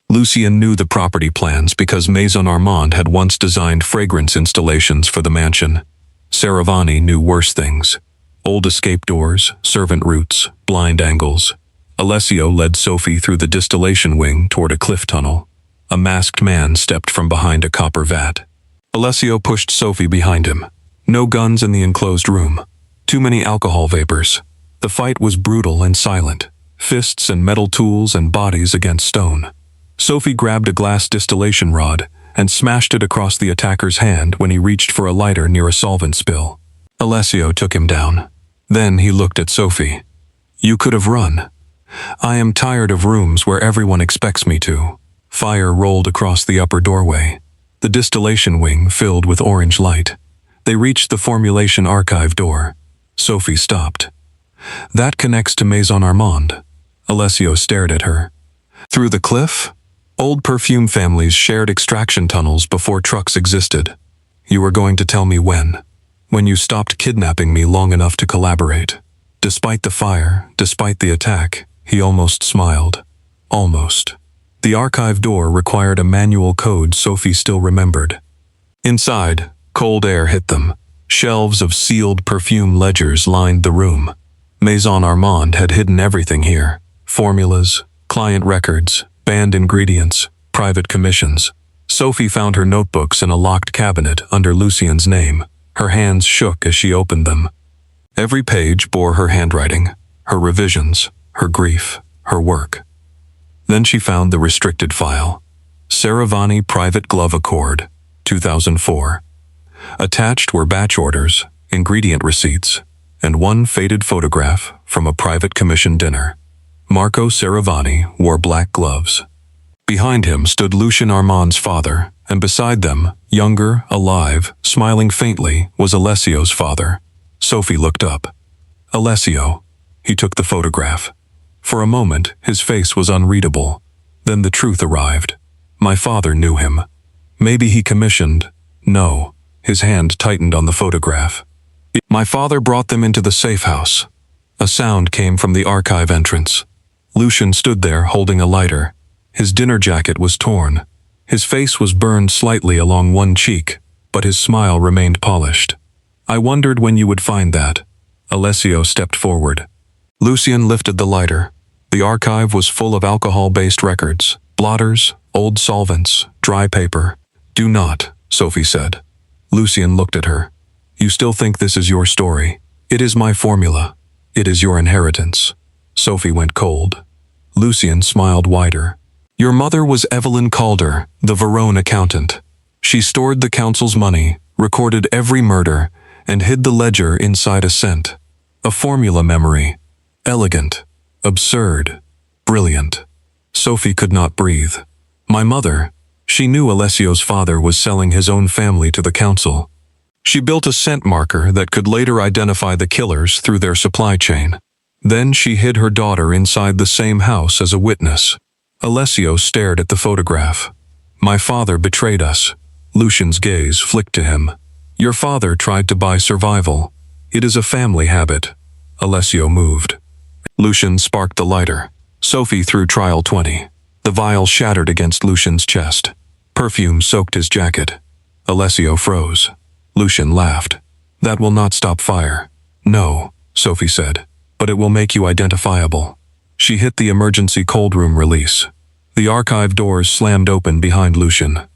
Lucian knew the property plans because Maison Armand had once designed fragrance installations for the mansion. Saravani knew worse things. Old escape doors, servant routes, blind angles. Alessio led Sophie through the distillation wing toward a cliff tunnel. A masked man stepped from behind a copper vat. Alessio pushed Sophie behind him. No guns in the enclosed room. Too many alcohol vapors. The fight was brutal and silent. Fists and metal tools and bodies against stone. Sophie grabbed a glass distillation rod and smashed it across the attacker's hand when he reached for a lighter near a solvent spill. Alessio took him down. Then he looked at Sophie. You could have run. I am tired of rooms where everyone expects me to. Fire rolled across the upper doorway. The distillation wing filled with orange light. They reached the formulation archive door. Sophie stopped. That connects to Maison Armand. Alessio stared at her. Through the cliff? Old perfume families shared extraction tunnels before trucks existed. You were going to tell me when. When you stopped kidnapping me long enough to collaborate. Despite the fire, despite the attack, he almost smiled. Almost. The archive door required a manual code Sophie still remembered. Inside, cold air hit them. Shelves of sealed perfume ledgers lined the room. Maison Armand had hidden everything here. Formulas, client records, banned ingredients, private commissions. Sophie found her notebooks in a locked cabinet under Lucien's name. Her hands shook as she opened them. Every page bore her handwriting, her revisions, her grief, her work. Then she found the restricted file. Saravani Private Glove Accord, 2004. Attached were batch orders, ingredient receipts, and one faded photograph from a private commission dinner. Marco Saravani wore black gloves. Behind him stood Lucien Armand's father, and beside them, younger, alive, smiling faintly, was Alessio's father. Sophie looked up. Alessio. He took the photograph. For a moment, his face was unreadable. Then the truth arrived. My father knew him. Maybe he commissioned. No. His hand tightened on the photograph. My father brought them into the safe house. A sound came from the archive entrance. Lucien stood there holding a lighter. His dinner jacket was torn. His face was burned slightly along one cheek, but his smile remained polished. I wondered when you would find that. Alessio stepped forward. Lucien lifted the lighter. The archive was full of alcohol-based records, blotters, old solvents, dry paper. Do not, Sophie said. Lucien looked at her. You still think this is your story? It is my formula. It is your inheritance. Sophie went cold. Lucien smiled wider. Your mother was Evelyn Calder, the Varrone accountant. She stored the council's money, recorded every murder, and hid the ledger inside a cent. A formula memory. Elegant. Absurd. Brilliant. Sophie could not breathe. My mother. She knew Alessio's father was selling his own family to the council. She built a scent marker that could later identify the killers through their supply chain. Then she hid her daughter inside the same house as a witness. Alessio stared at the photograph. My father betrayed us. Lucien's gaze flicked to him. Your father tried to buy survival. It is a family habit. Alessio moved. Lucien sparked the lighter. Sophie threw trial 20. The vial shattered against Lucien's chest. Perfume soaked his jacket. Alessio froze. Lucien laughed. That will not stop fire. No, Sophie said, but it will make you identifiable. She hit the emergency cold room release. The archive doors slammed open behind Lucien.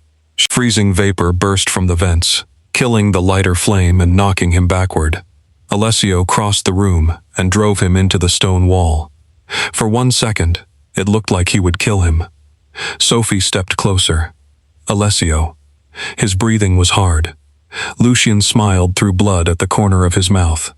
Freezing vapor burst from the vents, killing the lighter flame and knocking him backward. Alessio crossed the room and drove him into the stone wall. For 1 second, it looked like he would kill him. Sophie stepped closer. Alessio. His breathing was hard. Lucien smiled through blood at the corner of his mouth.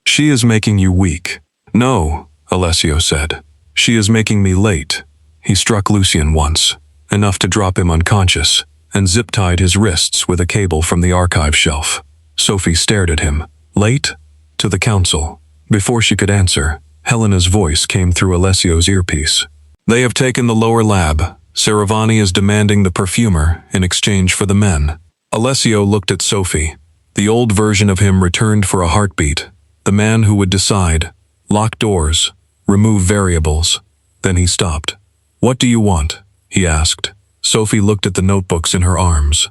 She is making you weak. No, Alessio said. She is making me late. He struck Lucien once, enough to drop him unconscious, and zip-tied his wrists with a cable from the archive shelf. Sophie stared at him. Late? To the council. Before she could answer, Helena's voice came through Alessio's earpiece. They have taken the lower lab. Saravani is demanding the perfumer in exchange for the men. Alessio looked at Sophie. The old version of him returned for a heartbeat. The man who would decide, lock doors, remove variables. Then he stopped. What do you want? He asked. Sophie looked at the notebooks in her arms.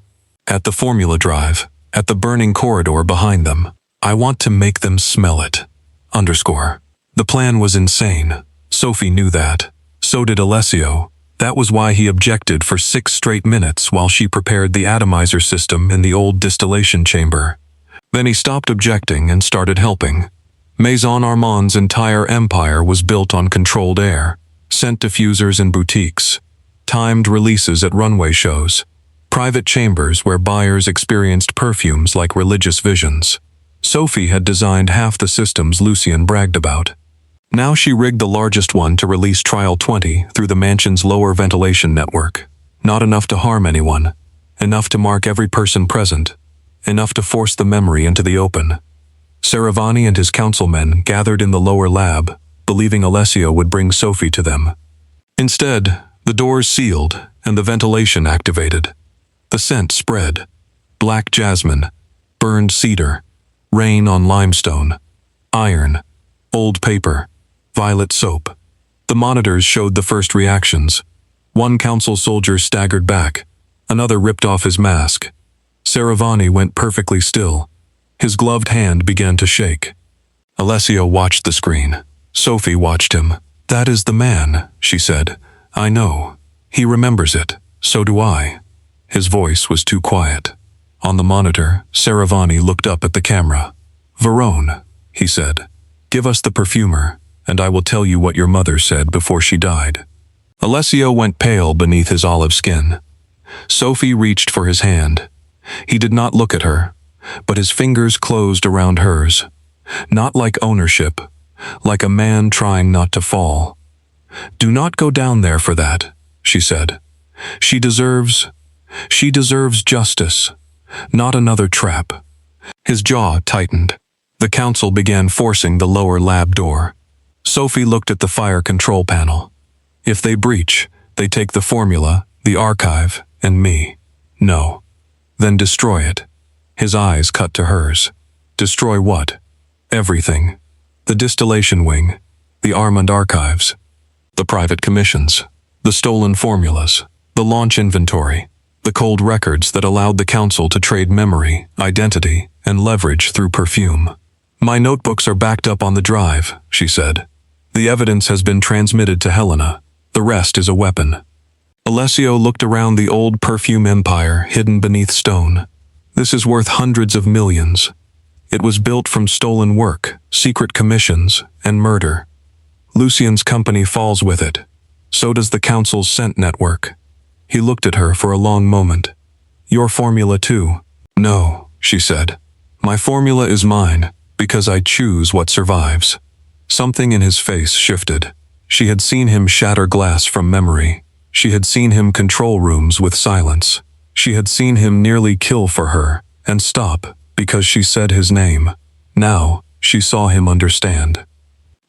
At the formula drive, at the burning corridor behind them. I want to make them smell it. Underscore. The plan was insane. Sophie knew that. So did Alessio. That was why he objected for 6 straight minutes while she prepared the atomizer system in the old distillation chamber. Then he stopped objecting and started helping. Maison Armand's entire empire was built on controlled air, scent diffusers in boutiques, timed releases at runway shows, private chambers where buyers experienced perfumes like religious visions. Sophie had designed half the systems Lucien bragged about. Now she rigged the largest one to release Trial 20 through the mansion's lower ventilation network. Not enough to harm anyone. Enough to mark every person present. Enough to force the memory into the open. Saravani and his councilmen gathered in the lower lab, believing Alessio would bring Sophie to them. Instead, the doors sealed and the ventilation activated. The scent spread. Black jasmine, burned cedar, rain on limestone, iron, old paper, violet soap. The monitors showed the first reactions. One council soldier staggered back. Another ripped off his mask. Varrone went perfectly still. His gloved hand began to shake. Alessio watched the screen. Sophie watched him. "That is the man," she said. "I know. He remembers it. So do I." His voice was too quiet. On the monitor, Varrone looked up at the camera. "Varrone," he said, "give us the perfumer, and I will tell you what your mother said before she died." Alessio went pale beneath his olive skin. Sophie reached for his hand. He did not look at her, but his fingers closed around hers. Not like ownership, like a man trying not to fall. "Do not go down there for that," she said. She deserves justice, not another trap." His jaw tightened. The council began forcing the lower lab door. Sophie looked at the fire control panel. "If they breach, they take the formula, the archive, and me." "No." "Then destroy it." His eyes cut to hers. "Destroy what?" "Everything. The distillation wing, the Armand archives, the private commissions, the stolen formulas, the launch inventory, the cold records that allowed the council to trade memory, identity, and leverage through perfume. "My notebooks are backed up on the drive," she said. "The evidence has been transmitted to Helena. The rest is a weapon." Alessio looked around the old perfume empire hidden beneath stone. "This is worth hundreds of millions. It was built from stolen work, secret commissions, and murder. Lucien's company falls with it. So does the council's scent network." He looked at her for a long moment. "Your formula too?" "No," she said. "My formula is mine, because I choose what survives." Something in his face shifted. She had seen him shatter glass from memory. She had seen him control rooms with silence. She had seen him nearly kill for her, and stop, because she said his name. Now, she saw him understand.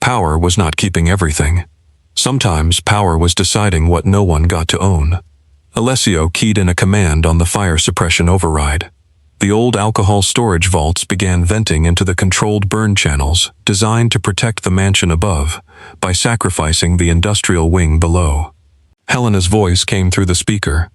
Power was not keeping everything. Sometimes power was deciding what no one got to own. Alessio keyed in a command on the fire suppression override. The old alcohol storage vaults began venting into the controlled burn channels designed to protect the mansion above by sacrificing the industrial wing below. Helena's voice came through the speaker.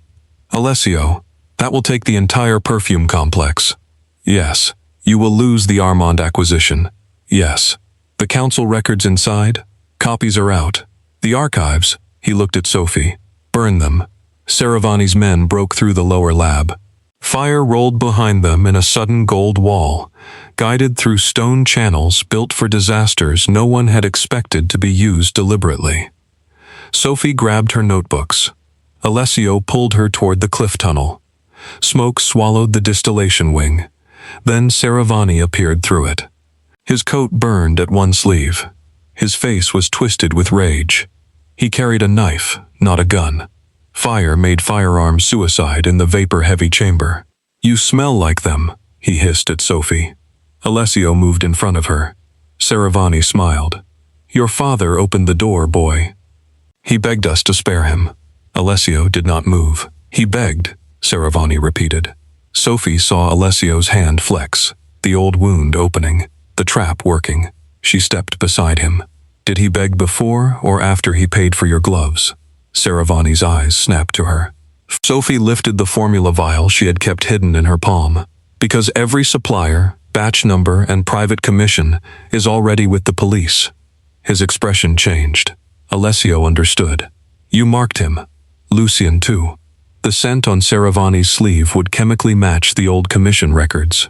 "Alessio, that will take the entire perfume complex." "Yes." "You will lose the Armand acquisition." "Yes." "The council records inside? Copies are out." "The archives?" He looked at Sophie. "Burn them." Varrone's men broke through the lower lab. Fire rolled behind them in a sudden gold wall, guided through stone channels built for disasters no one had expected to be used deliberately. Sophie grabbed her notebooks. Alessio pulled her toward the cliff tunnel. Smoke swallowed the distillation wing. Then Varrone appeared through it. His coat burned at one sleeve. His face was twisted with rage. He carried a knife, not a gun. Fire made firearm suicide in the vapor-heavy chamber. "You smell like them," he hissed at Sophie. Alessio moved in front of her. Varrone smiled. "Your father opened the door, boy." "He begged us to spare him." Alessio did not move. "He begged," Varrone repeated. Sophie saw Alessio's hand flex, the old wound opening, the trap working. She stepped beside him. "Did he beg before or after he paid for your gloves?" Varrone's eyes snapped to her. Sophie lifted the formula vial she had kept hidden in her palm. "Because every supplier, batch number, and private commission is already with the police." His expression changed. Alessio understood. "You marked him. Lucien too." The scent on Varrone's sleeve would chemically match the old commission records.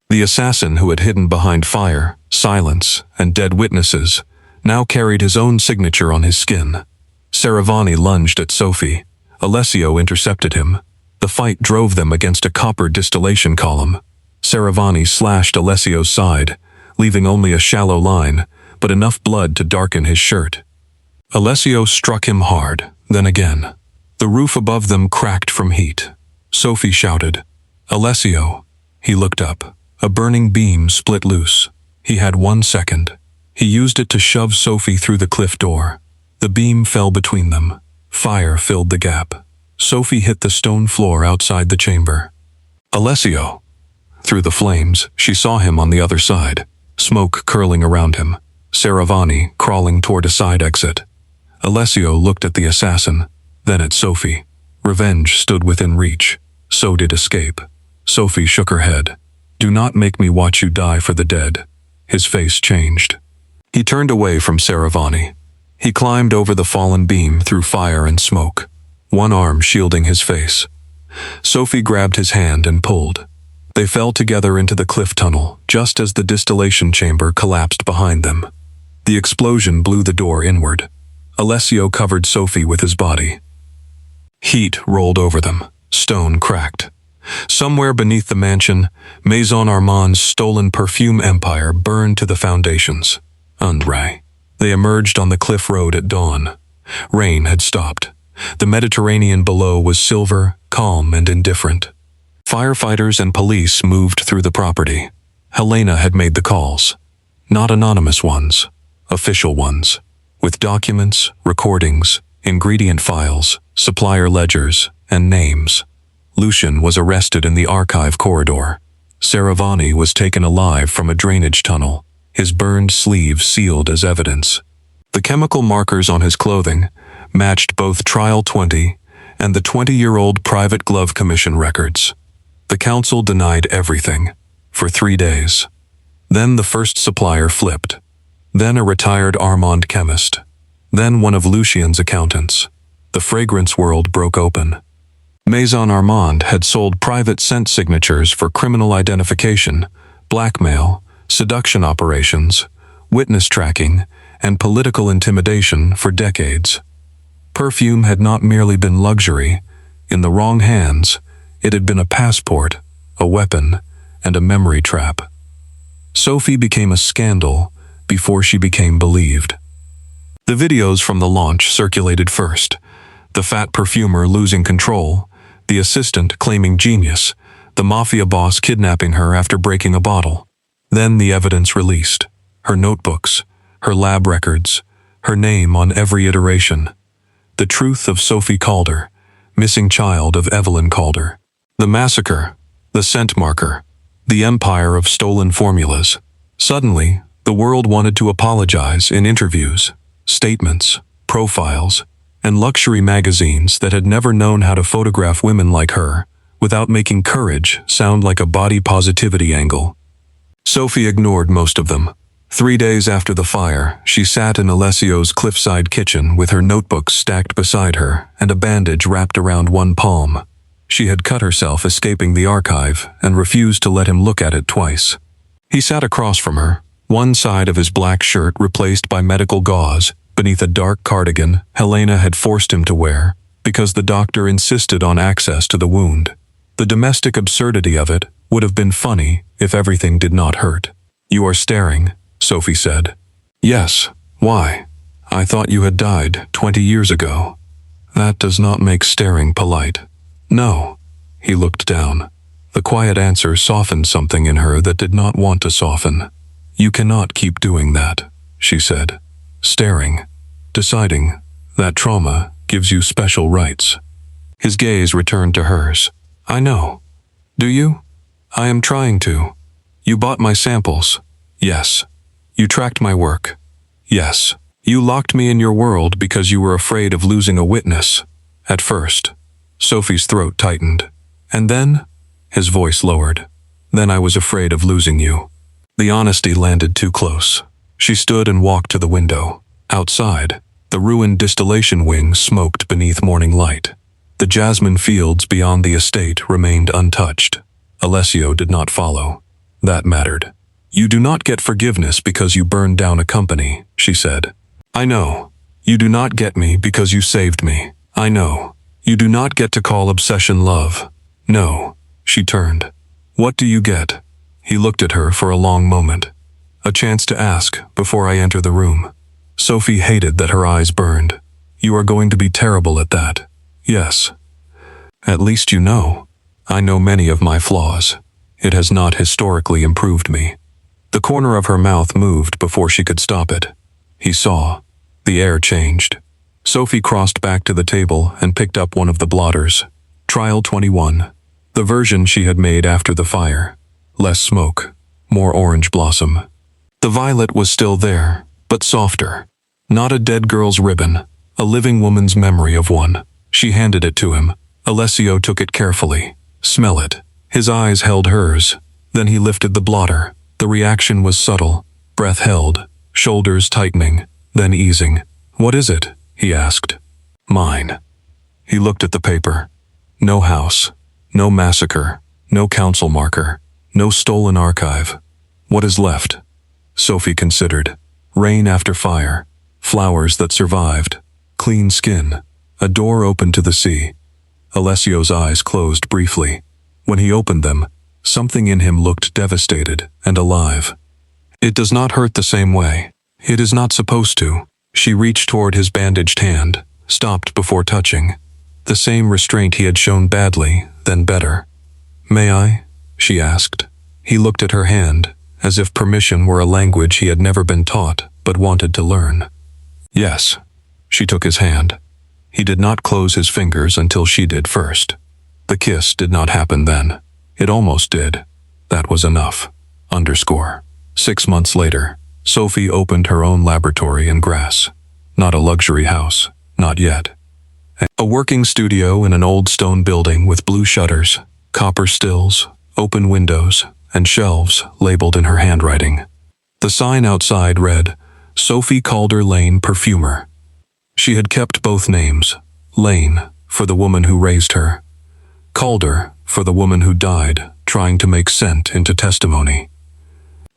The assassin who had hidden behind fire, silence, and dead witnesses now carried his own signature on his skin. Varrone lunged at Sophie. Alessio intercepted him. The fight drove them against a copper distillation column. Varrone slashed Alessio's side, leaving only a shallow line, but enough blood to darken his shirt. Alessio struck him hard, then again. The roof above them cracked from heat. Sophie shouted, "Alessio!" He looked up. A burning beam split loose. He had 1 second. He used it to shove Sophie through the cliff door. The beam fell between them. Fire filled the gap. Sophie hit the stone floor outside the chamber. "Alessio!" Through the flames, she saw him on the other side, smoke curling around him. Varrone crawling toward a side exit. Alessio looked at the assassin, then at Sophie. Revenge stood within reach. So did escape. Sophie shook her head. "Do not make me watch you die for the dead." His face changed. He turned away from Saravani. He climbed over the fallen beam through fire and smoke, one arm shielding his face. Sophie grabbed his hand and pulled. They fell together into the cliff tunnel, just as the distillation chamber collapsed behind them. The explosion blew the door inward. Alessio covered Sophie with his body. Heat rolled over them. Stone cracked. Somewhere beneath the mansion, Maison Armand's stolen perfume empire burned to the foundations. Undrai. They emerged on the cliff road at dawn. Rain had stopped. The Mediterranean below was silver, calm, and indifferent. Firefighters and police moved through the property. Helena had made the calls. Not anonymous ones, official ones, with documents, recordings, ingredient files, supplier ledgers, and names. Lucian was arrested in the archive corridor. Saravani was taken alive from a drainage tunnel, his burned sleeve sealed as evidence. The chemical markers on his clothing matched both Trial 20 and the 20-year-old Private Glove Commission records. The council denied everything, for 3 days. Then the first supplier flipped. Then a retired Armand chemist. Then one of Lucien's accountants. The fragrance world broke open. Maison Armand had sold private scent signatures for criminal identification, blackmail, seduction operations, witness tracking, and political intimidation for decades. Perfume had not merely been luxury. In the wrong hands, it had been a passport, a weapon, and a memory trap. Sophie became a scandal before she became believed. The videos from the launch circulated first. The fat perfumer losing control, the assistant claiming genius, the mafia boss kidnapping her after breaking a bottle. Then the evidence released. Her notebooks, her lab records, her name on every iteration. The truth of Sophie Calder, missing child of Evelyn Calder. The massacre, the scent marker, the empire of stolen formulas. Suddenly, the world wanted to apologize in interviews, statements, profiles, and luxury magazines that had never known how to photograph women like her without making courage sound like a body positivity angle. Sophie ignored most of them. 3 days after the fire, she sat in Alessio's cliffside kitchen with her notebooks stacked beside her and a bandage wrapped around one palm. She had cut herself escaping the archive and refused to let him look at it twice. He sat across from her, one side of his black shirt replaced by medical gauze, beneath a dark cardigan Helena had forced him to wear because the doctor insisted on access to the wound. The domestic absurdity of it would have been funny if everything did not hurt. "You are staring," Sophie said. "Yes, why? I thought you had died 20 years ago." "That does not make staring polite." "No." He looked down. The quiet answer softened something in her that did not want to soften. "You cannot keep doing that," she said. "Staring. Deciding that trauma gives you special rights." His gaze returned to hers. "I know. Do you?" "I am trying to." "You bought my samples." "Yes." "You tracked my work." "Yes." "You locked me in your world because you were afraid of losing a witness." "At first." Sophie's throat tightened. "And then?" His voice lowered. "Then I was afraid of losing you." The honesty landed too close. She stood and walked to the window. Outside, the ruined distillation wing smoked beneath morning light. The jasmine fields beyond the estate remained untouched. Alessio did not follow. That mattered. "You do not get forgiveness because you burned down a company," she said. "I know. You do not get me because you saved me. I know. You do not get to call obsession love. No." She turned. "What do you get?" He looked at her for a long moment. "A chance to ask before I enter the room." Sophie hated that her eyes burned. "You are going to be terrible at that." "Yes." "At least you know. I know many of my flaws. It has not historically improved me." The corner of her mouth moved before she could stop it. He saw. The air changed. Sophie crossed back to the table and picked up one of the blotters. Trial 21. The version she had made after the fire. Less smoke, more orange blossom. The violet was still there, but softer. Not a dead girl's ribbon, a living woman's memory of one. She handed it to him. Alessio took it carefully. Smell it. His eyes held hers. Then he lifted the blotter. The reaction was subtle. Breath held, shoulders tightening, then easing. What is it? He asked. Mine. He looked at the paper. No house. No massacre. No council marker. No stolen archive. What is left? Sophie considered. Rain after fire. Flowers that survived. Clean skin. A door open to the sea. Alessio's eyes closed briefly. When he opened them, something in him looked devastated and alive. It does not hurt the same way. It is not supposed to. She reached toward his bandaged hand, stopped before touching. The same restraint he had shown badly, then better. May I? She asked. He looked at her hand, as if permission were a language he had never been taught, but wanted to learn. Yes. She took his hand. He did not close his fingers until she did first. The kiss did not happen then. It almost did. That was enough. 6 months later, Sophie opened her own laboratory in Grasse. Not a luxury house. Not yet. A working studio in an old stone building with blue shutters, copper stills, open windows, and shelves labeled in her handwriting. The sign outside read, Sophie Lane Perfumer. She had kept both names, Lane, for the woman who raised her, Calder, for the woman who died, trying to make scent into testimony.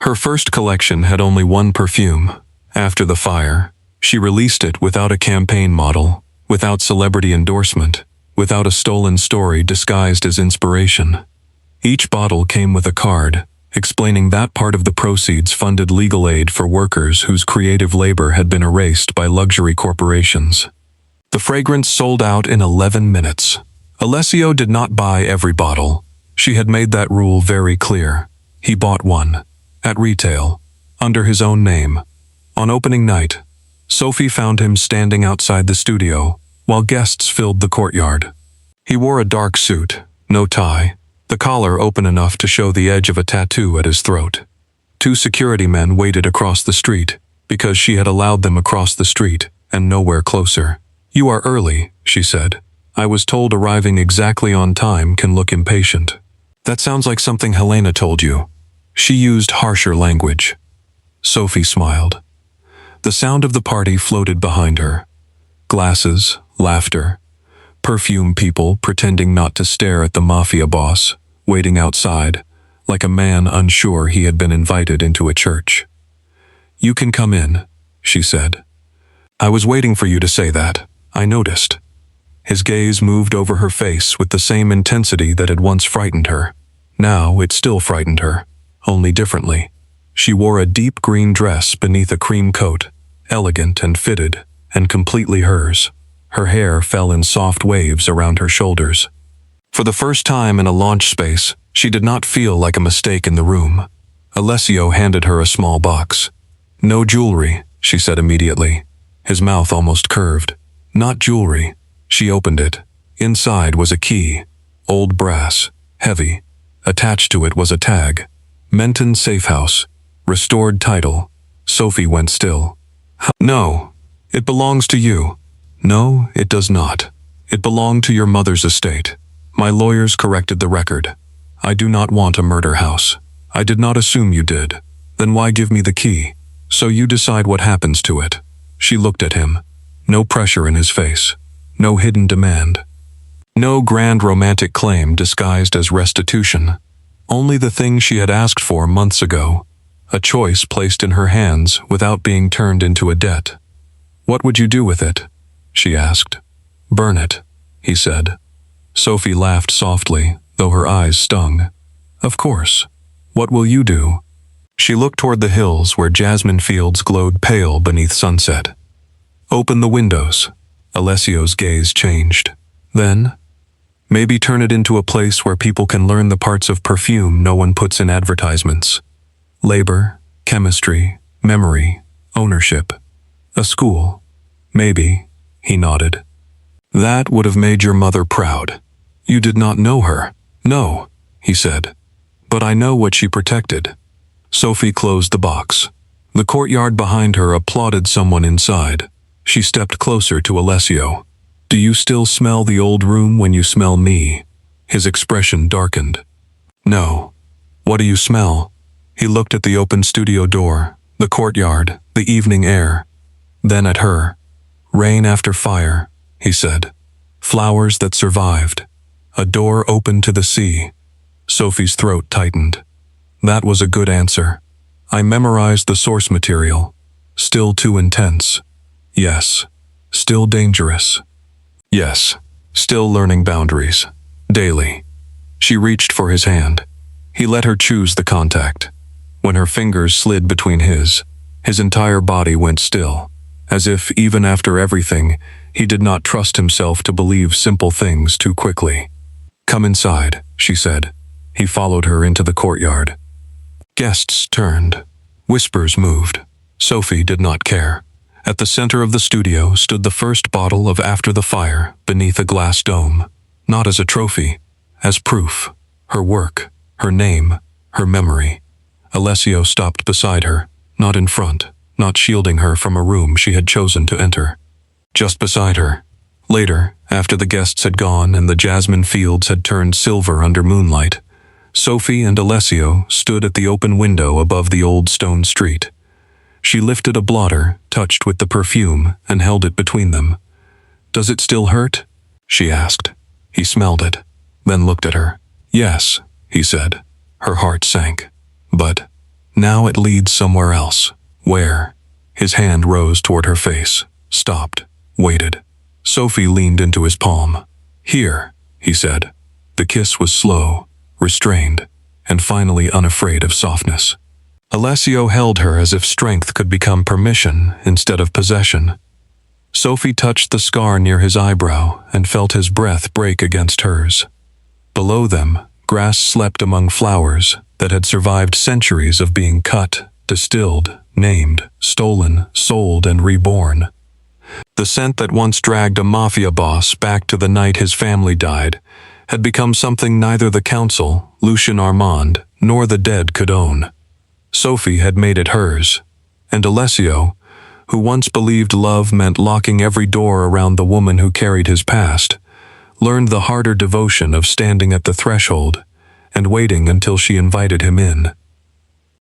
Her first collection had only one perfume. After the fire, she released it without a campaign model, without celebrity endorsement, without a stolen story disguised as inspiration. Each bottle came with a card, explaining that part of the proceeds funded legal aid for workers whose creative labor had been erased by luxury corporations. The fragrance sold out in 11 minutes. Alessio did not buy every bottle. She had made that rule very clear. He bought one, at retail, under his own name. On opening night, Sophie found him standing outside the studio, while guests filled the courtyard. He wore a dark suit, no tie, the collar open enough to show the edge of a tattoo at his throat. 2 security men waited across the street, because she had allowed them across the street, and nowhere closer. You are early, she said. I was told arriving exactly on time can look impatient. That sounds like something Helena told you. She used harsher language. Sophie smiled. The sound of the party floated behind her. Glasses, laughter, perfume people pretending not to stare at the mafia boss, waiting outside, like a man unsure he had been invited into a church. You can come in, she said. I was waiting for you to say that. I noticed. His gaze moved over her face with the same intensity that had once frightened her. Now it still frightened her, only differently. She wore a deep green dress beneath a cream coat, elegant and fitted, and completely hers. Her hair fell in soft waves around her shoulders. For the first time in a launch space, she did not feel like a mistake in the room. Alessio handed her a small box. No jewelry, she said immediately. His mouth almost curved. Not jewelry. She opened it. Inside was a key. Old brass. Heavy. Attached to it was a tag. Menton Safe House. Restored title. Sophie went still. No. It belongs to you. No, it does not. It belonged to your mother's estate. My lawyers corrected the record. I do not want a murder house. I did not assume you did. Then why give me the key? So you decide what happens to it. She looked at him. No pressure in his face. No hidden demand. No grand romantic claim disguised as restitution. Only the thing she had asked for months ago. A choice placed in her hands without being turned into a debt. What would you do with it? She asked. Burn it, he said. Sophie laughed softly, though her eyes stung. Of course. What will you do? She looked toward the hills where jasmine fields glowed pale beneath sunset. Open the windows. Alessio's gaze changed. Then, maybe turn it into a place where people can learn the parts of perfume no one puts in advertisements. Labor, chemistry, memory, ownership. A school. Maybe, he nodded. That would have made your mother proud. You did not know her. No, he said. But I know what she protected. Sophie closed the box. The courtyard behind her applauded someone inside. She stepped closer to Alessio. "Do you still smell the old room when you smell me?" His expression darkened. "No." "What do you smell?" He looked at the open studio door, the courtyard, the evening air. Then at her. "Rain after fire," he said. "Flowers that survived. A door open to the sea." Sophie's throat tightened. That was a good answer. "I memorized the source material. Still too intense. Yes. Still dangerous. Yes. Still learning boundaries. Daily." She reached for his hand. He let her choose the contact. When her fingers slid between his entire body went still, as if, even after everything, he did not trust himself to believe simple things too quickly. "Come inside," she said. He followed her into the courtyard. Guests turned. Whispers moved. Sophie did not care. At the center of the studio stood the first bottle of After the Fire beneath a glass dome. Not as a trophy, as proof. Her work, her name, her memory. Alessio stopped beside her, not in front, not shielding her from a room she had chosen to enter. Just beside her. Later, after the guests had gone and the jasmine fields had turned silver under moonlight, Sophie and Alessio stood at the open window above the old stone street. She lifted a blotter, touched with the perfume, and held it between them. "Does it still hurt?" she asked. He smelled it, then looked at her. "Yes," he said. Her heart sank. "But now it leads somewhere else." "Where?" His hand rose toward her face, stopped, waited. Sophie leaned into his palm. "Here," he said. The kiss was slow, restrained, and finally unafraid of softness. Alessio held her as if strength could become permission instead of possession. Sophie touched the scar near his eyebrow and felt his breath break against hers. Below them, Grasse slept among flowers that had survived centuries of being cut, distilled, named, stolen, sold, and reborn. The scent that once dragged a mafia boss back to the night his family died had become something neither the council, Lucien Armand, nor the dead could own. Sophie had made it hers, and Alessio, who once believed love meant locking every door around the woman who carried his past, learned the harder devotion of standing at the threshold and waiting until she invited him in.